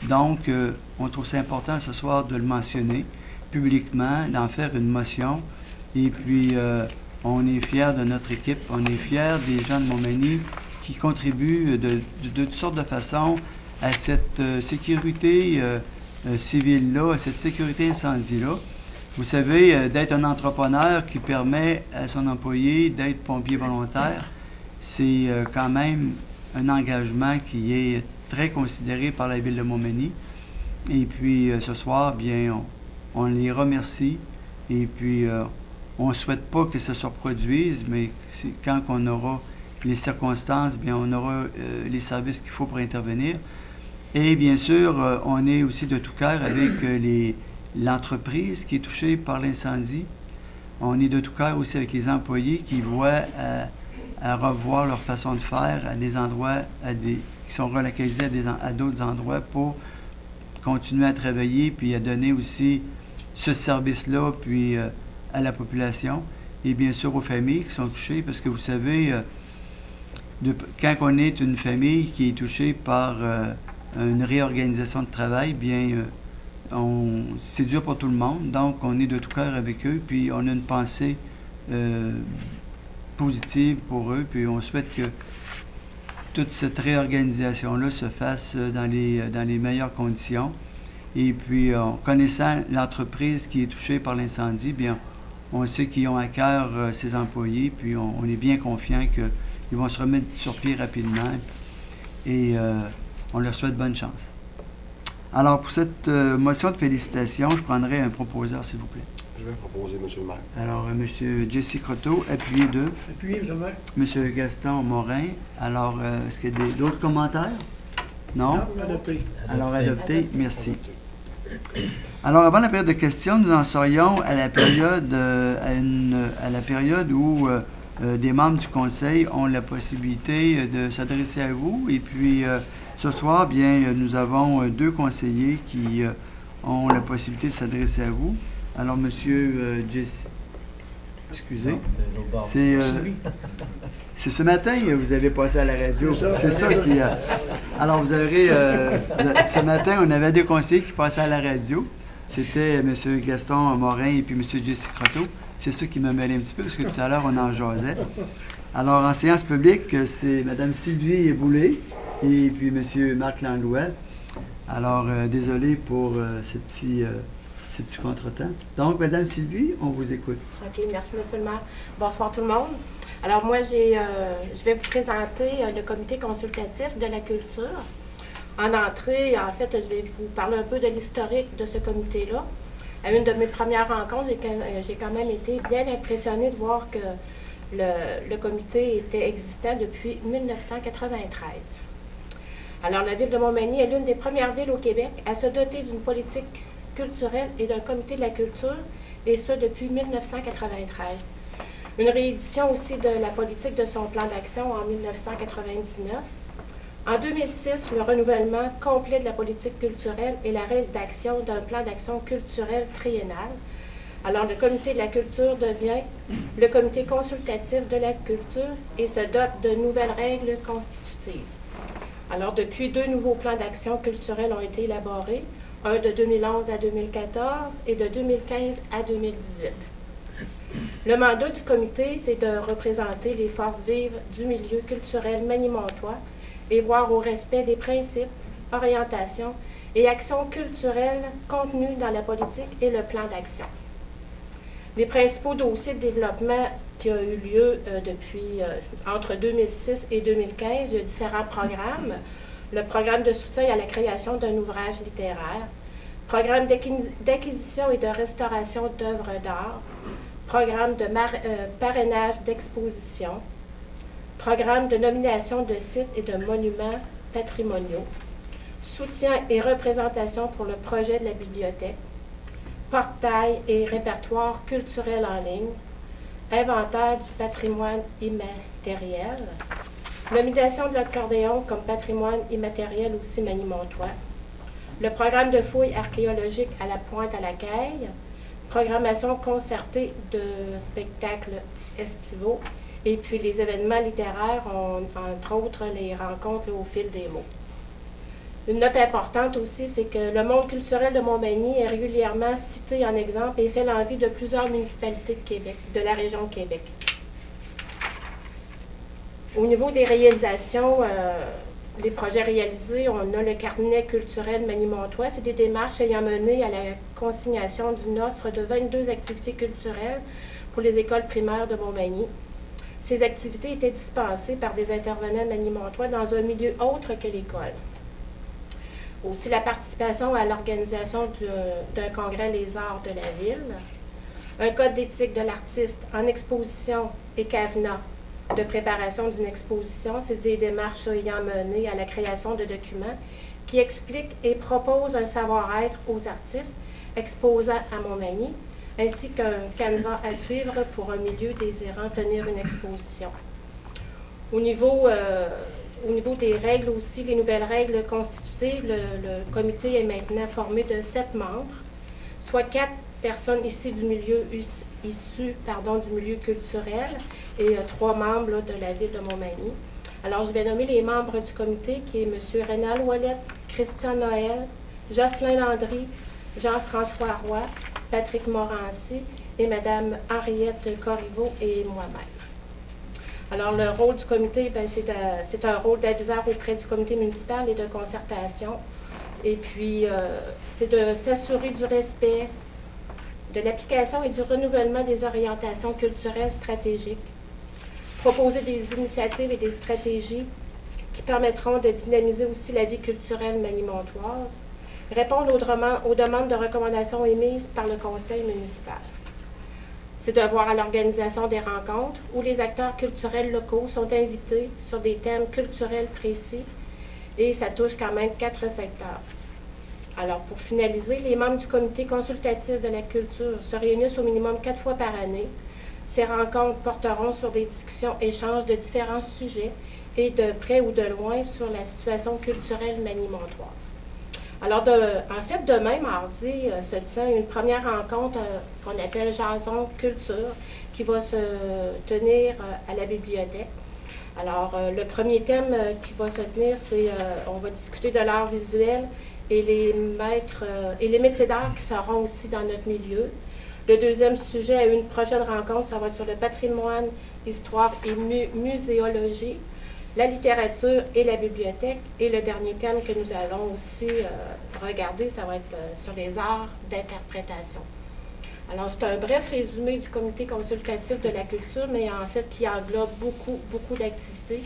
Donc, on trouve ça important ce soir de le mentionner publiquement, d'en faire une motion. Et puis, on est fiers de notre équipe, on est fiers des gens de Montmagny qui contribuent de toutes sortes de façons à cette sécurité civile-là, à cette sécurité incendie-là. Vous savez, d'être un entrepreneur qui permet à son employé d'être pompier volontaire, c'est quand même un engagement qui est très considéré par la Ville de Montmagny. Et puis, ce soir, bien, on les remercie. Et puis, on ne souhaite pas que ça se reproduise, mais quand on aura les circonstances, bien, on aura les services qu'il faut pour intervenir. Et bien sûr, on est aussi de tout cœur avec l'entreprise qui est touchée par l'incendie. On est de tout cœur aussi avec les employés qui voient à revoir leur façon de faire à des endroits, qui sont relocalisés à d'autres endroits pour continuer à travailler puis à donner aussi ce service-là puis à la population et bien sûr aux familles qui sont touchées parce que vous savez, quand on est une famille qui est touchée par une réorganisation de travail, bien c'est dur pour tout le monde, donc on est de tout cœur avec eux, puis on a une pensée positive pour eux, puis on souhaite que toute cette réorganisation-là se fasse dans les meilleures conditions. Et puis, connaissant l'entreprise qui est touchée par l'incendie, bien, on sait qu'ils ont à cœur ses employés, puis on est bien confiant qu'ils vont se remettre sur pied rapidement, et on leur souhaite bonne chance. Alors, pour cette motion de félicitations, je prendrai un proposeur, s'il vous plaît.
Je vais proposer, M. le maire.
Alors, M. Jesse Croteau, appuyé de
Appuyé, M. le maire.
M. Gaston Morin. Alors, est-ce qu'il y a d'autres commentaires? Non?
Adopté.
Alors, adopté. Merci. Alors, avant la période de questions, nous en serions à la période, à la période où des membres du Conseil ont la possibilité de s'adresser à vous. Et puis, ce soir, bien, nous avons 2 conseillers qui ont la possibilité de s'adresser à vous. Alors, M. Jesse, excusez, c'est ce matin que vous avez passé à la radio. C'est ça qui... alors, vous aurez... ce matin, on avait 2 conseillers qui passaient à la radio. C'était M. Gaston Morin et puis M. Jesse Croteau. C'est ça qui m'a mêlé un petit peu, parce que tout à l'heure, on en jasait. Alors, en séance publique, c'est Mme Sylvie Boulay et puis M. Marc Langlois. Alors, désolé pour ces petits contretemps. Donc, Mme Sylvie, on vous écoute.
OK, merci, M. le maire. Bonsoir tout le monde. Alors, moi, je vais vous présenter le comité consultatif de la culture. En entrée, en fait, je vais vous parler un peu de l'historique de ce comité-là. À une de mes premières rencontres, j'ai quand même été bien impressionnée de voir que le comité était existant depuis 1993. Alors, la ville de Montmagny est l'une des premières villes au Québec à se doter d'une politique culturelle et d'un comité de la culture, et ce depuis 1993. Une réédition aussi de la politique de son plan d'action en 1999. En 2006, le renouvellement complet de la politique culturelle et la rédaction d'un plan d'action culturel triennal. Alors, le comité de la culture devient le comité consultatif de la culture et se dote de nouvelles règles constitutives. Alors, depuis 2 nouveaux plans d'action culturelle ont été élaborés, un de 2011 à 2014 et de 2015 à 2018. Le mandat du comité, c'est de représenter les forces vives du milieu culturel manimontois et voir au respect des principes, orientations et actions culturelles contenues dans la politique et le plan d'action. Les principaux dossiers de développement qui ont eu lieu entre 2006 et 2015, il y a différents programmes. Le programme de soutien à la création d'un ouvrage littéraire, programme d'acquisition et de restauration d'œuvres d'art, programme de parrainage d'exposition, programme de nomination de sites et de monuments patrimoniaux, soutien et représentation pour le projet de la bibliothèque, portail et répertoire culturel en ligne, inventaire du patrimoine immatériel, nomination de l'accordéon comme patrimoine immatériel aussi manimontois, le programme de fouilles archéologiques à la Pointe-à-la-Caille, programmation concertée de spectacles estivaux, et puis les événements littéraires, entre autres les rencontres là, au fil des mots. Une note importante aussi, c'est que le monde culturel de Montmagny est régulièrement cité en exemple et fait l'envie de plusieurs municipalités de Québec, de la région de Québec. Au niveau des réalisations, les projets réalisés, on a le carnet culturel manimontois. C'est des démarches ayant mené à la consignation d'une offre de 22 activités culturelles pour les écoles primaires de Montmagny. Ces activités étaient dispensées par des intervenants manimontois dans un milieu autre que l'école. Aussi la participation à l'organisation d'un congrès Les Arts de la Ville, un code d'éthique de l'artiste en exposition et CAVNA de préparation d'une exposition. C'est des démarches ayant mené à la création de documents qui expliquent et proposent un savoir-être aux artistes exposant à Montmagny, ainsi qu'un canevas à suivre pour un milieu désirant tenir une exposition. Au niveau des règles aussi, les nouvelles règles constitutives, le comité est maintenant formé de 7 membres, soit 4 personnes issues du milieu, du milieu culturel et 3 membres là, de la ville de Montmagny. Alors, je vais nommer les membres du comité, qui est M. Rénal Ouellette, Christian Noël, Jocelyn Landry, Jean-François Roy, Patrick Morancy et Mme Henriette Corriveau et moi-même. Alors, le rôle du comité, c'est un rôle d'aviseur auprès du comité municipal et de concertation. Et puis, c'est de s'assurer du respect, de l'application et du renouvellement des orientations culturelles stratégiques, proposer des initiatives et des stratégies qui permettront de dynamiser aussi la vie culturelle manimontoise, répondre aux demandes de recommandations émises par le conseil municipal. C'est de voir à l'organisation des rencontres où les acteurs culturels locaux sont invités sur des thèmes culturels précis et ça touche quand même 4 secteurs. Alors, pour finaliser, les membres du comité consultatif de la culture se réunissent au minimum 4 fois par année. Ces rencontres porteront sur des discussions, échanges de différents sujets et de près ou de loin sur la situation culturelle manimontoise. Alors, en fait, demain, mardi, se tient une première rencontre qu'on appelle Jason Culture, qui va se tenir à la bibliothèque. Alors, le premier thème qui va se tenir, c'est on va discuter de l'art visuel et les maîtres et les métiers d'art qui seront aussi dans notre milieu. Le deuxième sujet à une prochaine rencontre, ça va être sur le patrimoine, histoire et muséologie, la littérature et la bibliothèque. Et le dernier thème que nous allons aussi regarder, ça va être sur les arts d'interprétation. Alors, c'est un bref résumé du comité consultatif de la culture, mais en fait qui englobe beaucoup d'activités.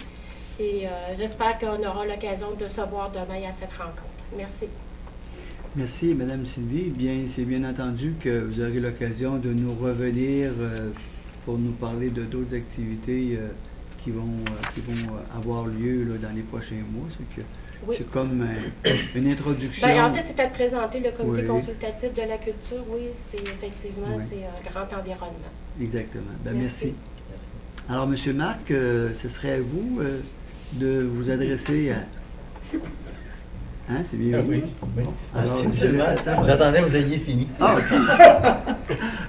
Et j'espère qu'on aura l'occasion de se voir demain à cette rencontre. Merci.
Merci, Mme Sylvie. Bien, c'est bien entendu que vous aurez l'occasion de nous revenir pour nous parler de d'autres activités qui vont avoir lieu là, dans les prochains mois. C'est comme une introduction.
Bien, en fait, c'est à présenter le comité consultatif de la culture. Oui, c'est effectivement c'est un grand environnement.
Exactement. Bien, merci. Alors, M. Marc, ce serait à vous de vous adresser à... Hein, c'est bien
oui.
Bon. Alors,
merci, M. J'attendais que vous ayez fini.
Ah, OK.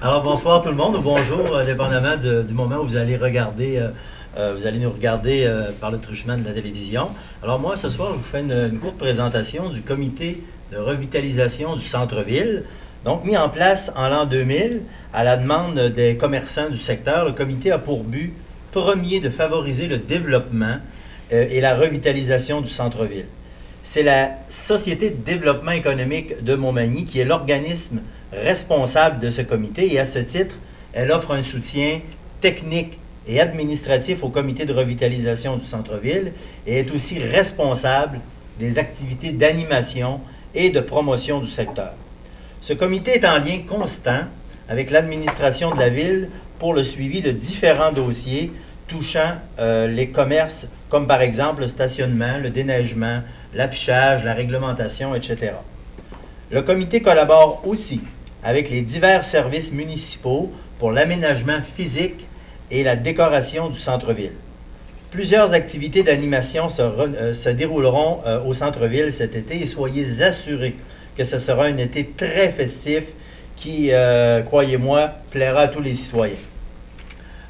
Alors, bonsoir tout le monde, ou bonjour, dépendamment du moment où vous allez regarder, vous allez nous regarder par le truchement de la télévision. Alors, moi, ce soir, je vous fais une courte présentation du comité de revitalisation du centre-ville. Donc, mis en place en l'an 2000, à la demande des commerçants du secteur, le comité a pour but premier de favoriser le développement et la revitalisation du centre-ville. C'est la Société de développement économique de Montmagny qui est l'organisme responsable de ce comité et à ce titre, elle offre un soutien technique et administratif au comité de revitalisation du centre-ville et est aussi responsable des activités d'animation et de promotion du secteur. Ce comité est en lien constant avec l'administration de la ville pour le suivi de différents dossiers touchant les commerces, comme par exemple le stationnement, le déneigement, l'affichage, la réglementation, etc. Le comité collabore aussi avec les divers services municipaux pour l'aménagement physique et la décoration du centre-ville. Plusieurs activités d'animation se dérouleront au centre-ville cet été et soyez assurés que ce sera un été très festif qui, croyez-moi, plaira à tous les citoyens.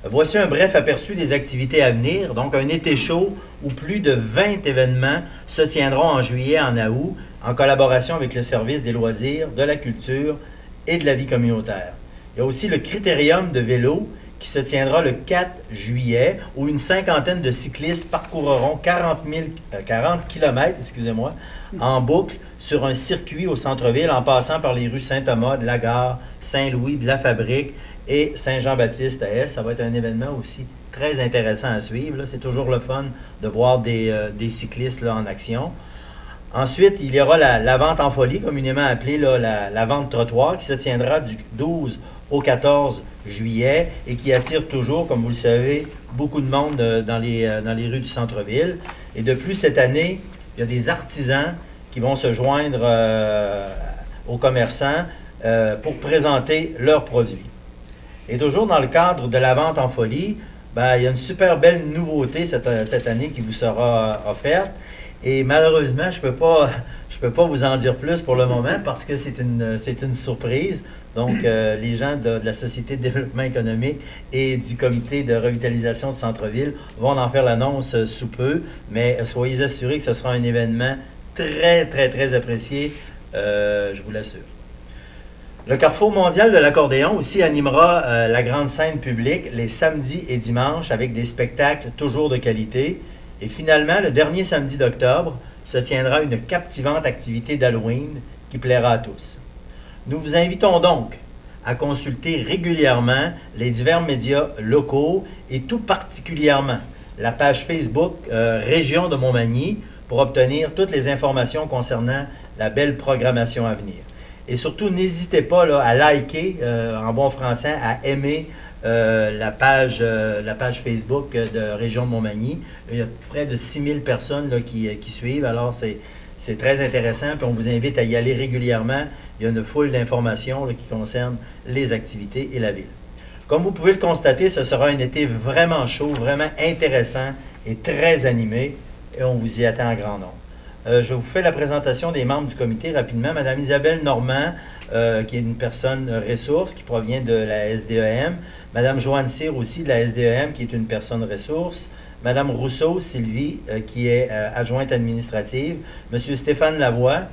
Voici un bref aperçu des activités à venir. Donc, un été chaud où plus de 20 événements se tiendront en juillet et en août en collaboration avec le service des loisirs, de la culture et de la vie communautaire. Il y a aussi le Critérium de vélo qui se tiendra le 4 juillet où une cinquantaine de cyclistes parcourront 40 km en boucle sur un circuit au centre-ville en passant par les rues Saint-Thomas, de la Gare, Saint-Louis, de la Fabrique et Saint-Jean-Baptiste à Est. Ça va être un événement aussi très intéressant à suivre. C'est toujours le fun de voir des cyclistes là, en action. Ensuite, il y aura la vente en folie, communément appelée là, la vente trottoir, qui se tiendra du 12 au 14 juillet et qui attire toujours, comme vous le savez, beaucoup de monde dans les rues du centre-ville. Et de plus, cette année, il y a des artisans qui vont se joindre aux commerçants pour présenter leurs produits. Et toujours dans le cadre de la vente en folie, il y a une super belle nouveauté cette année qui vous sera offerte. Et malheureusement, je peux pas vous en dire plus pour le moment parce que c'est une surprise. Donc, les gens de la Société de développement économique et du Comité de revitalisation du centre-ville vont en faire l'annonce sous peu. Mais soyez assurés que ce sera un événement très, très, très apprécié, je vous l'assure. Le Carrefour mondial de l'accordéon aussi animera la grande scène publique les samedis et dimanches avec des spectacles toujours de qualité. Et finalement, le dernier samedi d'octobre, se tiendra une captivante activité d'Halloween qui plaira à tous. Nous vous invitons donc à consulter régulièrement les divers médias locaux et tout particulièrement la page Facebook Région de Montmagny pour obtenir toutes les informations concernant la belle programmation à venir. Et surtout, n'hésitez pas là, à liker, en bon français, à aimer la page Facebook de Région de Montmagny. Il y a près de 6000 personnes là, qui suivent, alors c'est très intéressant, puis on vous invite à y aller régulièrement. Il y a une foule d'informations là, qui concernent les activités et la ville. Comme vous pouvez le constater, ce sera un été vraiment chaud, vraiment intéressant et très animé, et on vous y attend en grand nombre. Je vous fais la présentation des membres du comité rapidement. Madame Isabelle Normand, qui est une personne ressource, qui provient de la SDEM. Madame Joanne Cyr aussi de la SDEM, qui est une personne ressource. Madame Rousseau, Sylvie, qui est adjointe administrative. Monsieur Stéphane Lavoie,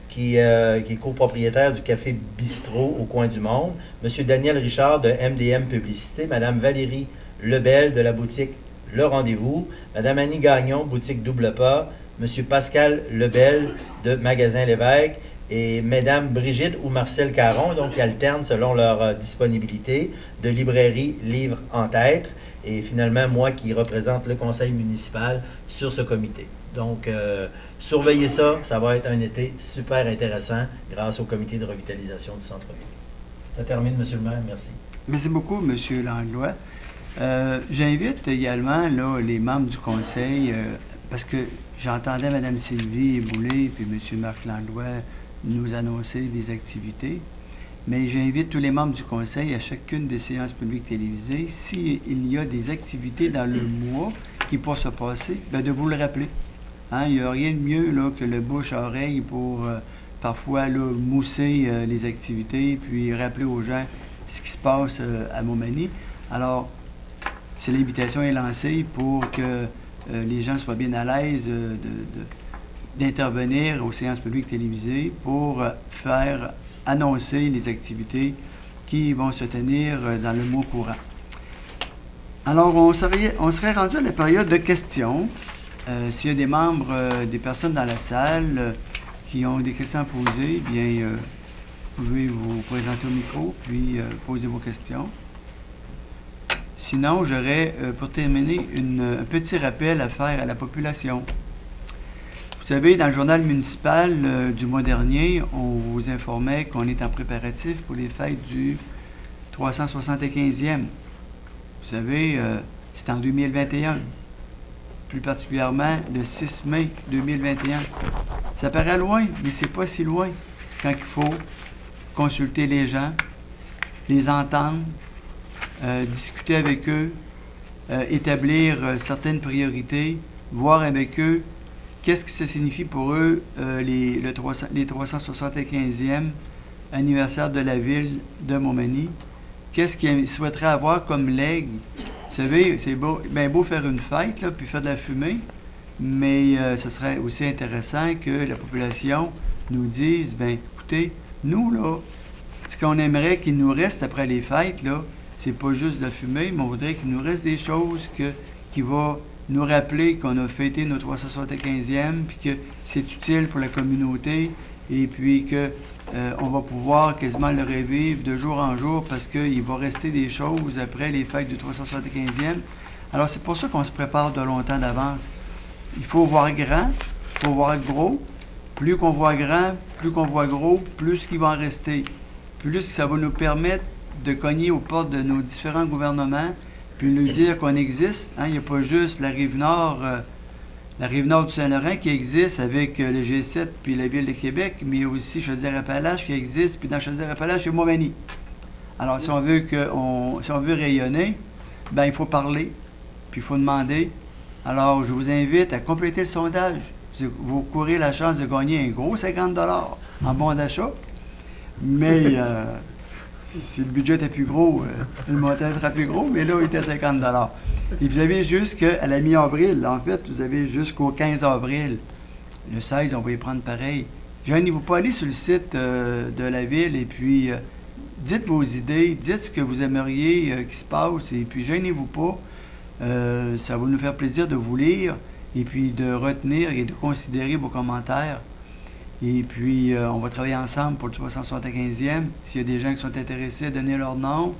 qui est copropriétaire du Café Bistrot au coin du monde. Monsieur Daniel Richard de MDM Publicité. Madame Valérie Lebel de la boutique Le Rendez-vous. Madame Annie Gagnon, boutique Double Pas. Monsieur Pascal Lebel de Magasin L'Évêque et Mesdames Brigitte ou Marcel Caron, donc qui alternent selon leur disponibilité, de librairie Livre en Tête, et finalement moi qui représente le conseil municipal sur ce comité. Donc, surveillez ça, ça va être un été super intéressant grâce au comité de revitalisation du centre-ville. Ça termine, Monsieur le maire, merci.
Merci beaucoup, Monsieur Langlois. J'invite également là, les membres du conseil, parce que j'entendais Mme Sylvie Boulay et M. Marc Langlois nous annoncer des activités, mais j'invite tous les membres du conseil à chacune des séances publiques télévisées, s'il y a des activités dans le mois qui pourraient se passer, bien de vous le rappeler. Hein, il n'y a rien de mieux là, que le bouche à oreille pour parfois là, mousser les activités, puis rappeler aux gens ce qui se passe à Montmagny. Alors, c'est l'invitation est lancée pour que les gens soient bien à l'aise d'intervenir aux séances publiques télévisées pour faire annoncer les activités qui vont se tenir dans le mois courant. Alors, on serait rendu à la période de questions. S'il y a des membres, des personnes dans la salle qui ont des questions à poser, bien, vous pouvez vous présenter au micro, puis poser vos questions. Sinon, j'aurais, pour terminer, un petit rappel à faire à la population. Vous savez, dans le journal municipal du mois dernier, on vous informait qu'on est en préparatif pour les fêtes du 375e. Vous savez, c'est en 2021, plus particulièrement le 6 mai 2021. Ça paraît loin, mais c'est pas si loin quand il faut consulter les gens, les entendre, discuter avec eux, établir certaines priorités, voir avec eux qu'est-ce que ça signifie pour eux les 375e anniversaire de la ville de Montmagny. Qu'est-ce qu'ils souhaiteraient avoir comme legs? Vous savez, c'est beau, bien beau faire une fête, là, puis faire de la fumée, mais ce serait aussi intéressant que la population nous dise, bien, écoutez, nous, là, ce qu'on aimerait qu'il nous reste après les fêtes, là, c'est pas juste de la fumée, mais on voudrait qu'il nous reste des choses qui vont nous rappeler qu'on a fêté nos 375e, puis que c'est utile pour la communauté, et puis que on va pouvoir quasiment le revivre de jour en jour parce qu'il va rester des choses après les fêtes du 375e. Alors, c'est pour ça qu'on se prépare de longtemps d'avance. Il faut voir grand, il faut voir gros. Plus qu'on voit grand, plus qu'on voit gros, plus qu'il va en rester. Plus ça va nous permettre de cogner aux portes de nos différents gouvernements, puis lui dire qu'on existe. Hein? Il n'y a pas juste la Rive-Nord du Saint-Laurent qui existe avec le G7 puis la Ville de Québec, mais aussi Chaudière-Appalaches qui existe, puis dans Chaudière-Appalaches, il y a Montmagny. Alors, si on veut rayonner, ben il faut parler, puis il faut demander. Alors, je vous invite à compléter le sondage. Vous courez la chance de gagner un gros 50 $ en bon d'achat, mais si le budget était plus gros, le montant sera plus gros, mais là, il était 50 $. Et vous avez jusqu'à la mi-avril. En fait, vous avez jusqu'au 15 avril. Le 16, on va y prendre pareil. Gênez-vous pas, allez sur le site de la ville et puis dites vos idées, dites ce que vous aimeriez qu'il se passe et puis gênez-vous pas. Ça va nous faire plaisir de vous lire et puis de retenir et de considérer vos commentaires. Et puis, on va travailler ensemble pour le 375e. S'il y a des gens qui sont intéressés, donnez leur nom.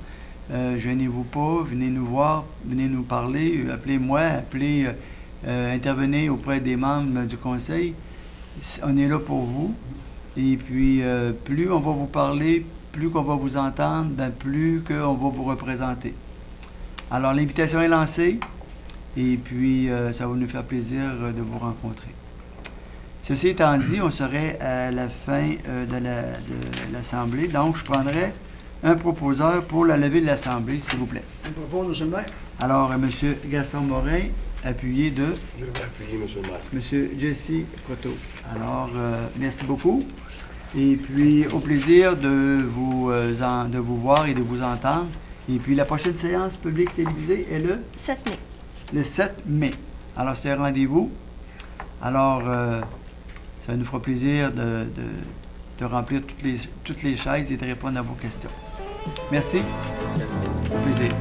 Gênez-vous pas, venez nous voir, venez nous parler, appelez-moi, intervenez auprès des membres du conseil. On est là pour vous. Et puis, plus on va vous parler, plus qu'on va vous entendre, ben, plus qu'on va vous représenter. Alors, l'invitation est lancée. Et puis, ça va nous faire plaisir de vous rencontrer. Ceci étant dit, on serait à la fin de l'Assemblée. Donc, je prendrai un proposeur pour la levée de l'Assemblée, s'il vous plaît.
Un propos, M. le maire.
Alors, M. Gaston Morin, appuyé de
Je vais appuyer, M. le maire.
M. Jesse Croteau. Alors, merci beaucoup. Et puis, au plaisir de vous voir et de vous entendre. Et puis, la prochaine séance publique télévisée est le
7 mai.
Le 7 mai. Alors, c'est un rendez-vous. Alors, ça nous fera plaisir de remplir toutes les chaises et de répondre à vos questions. Merci. Au plaisir.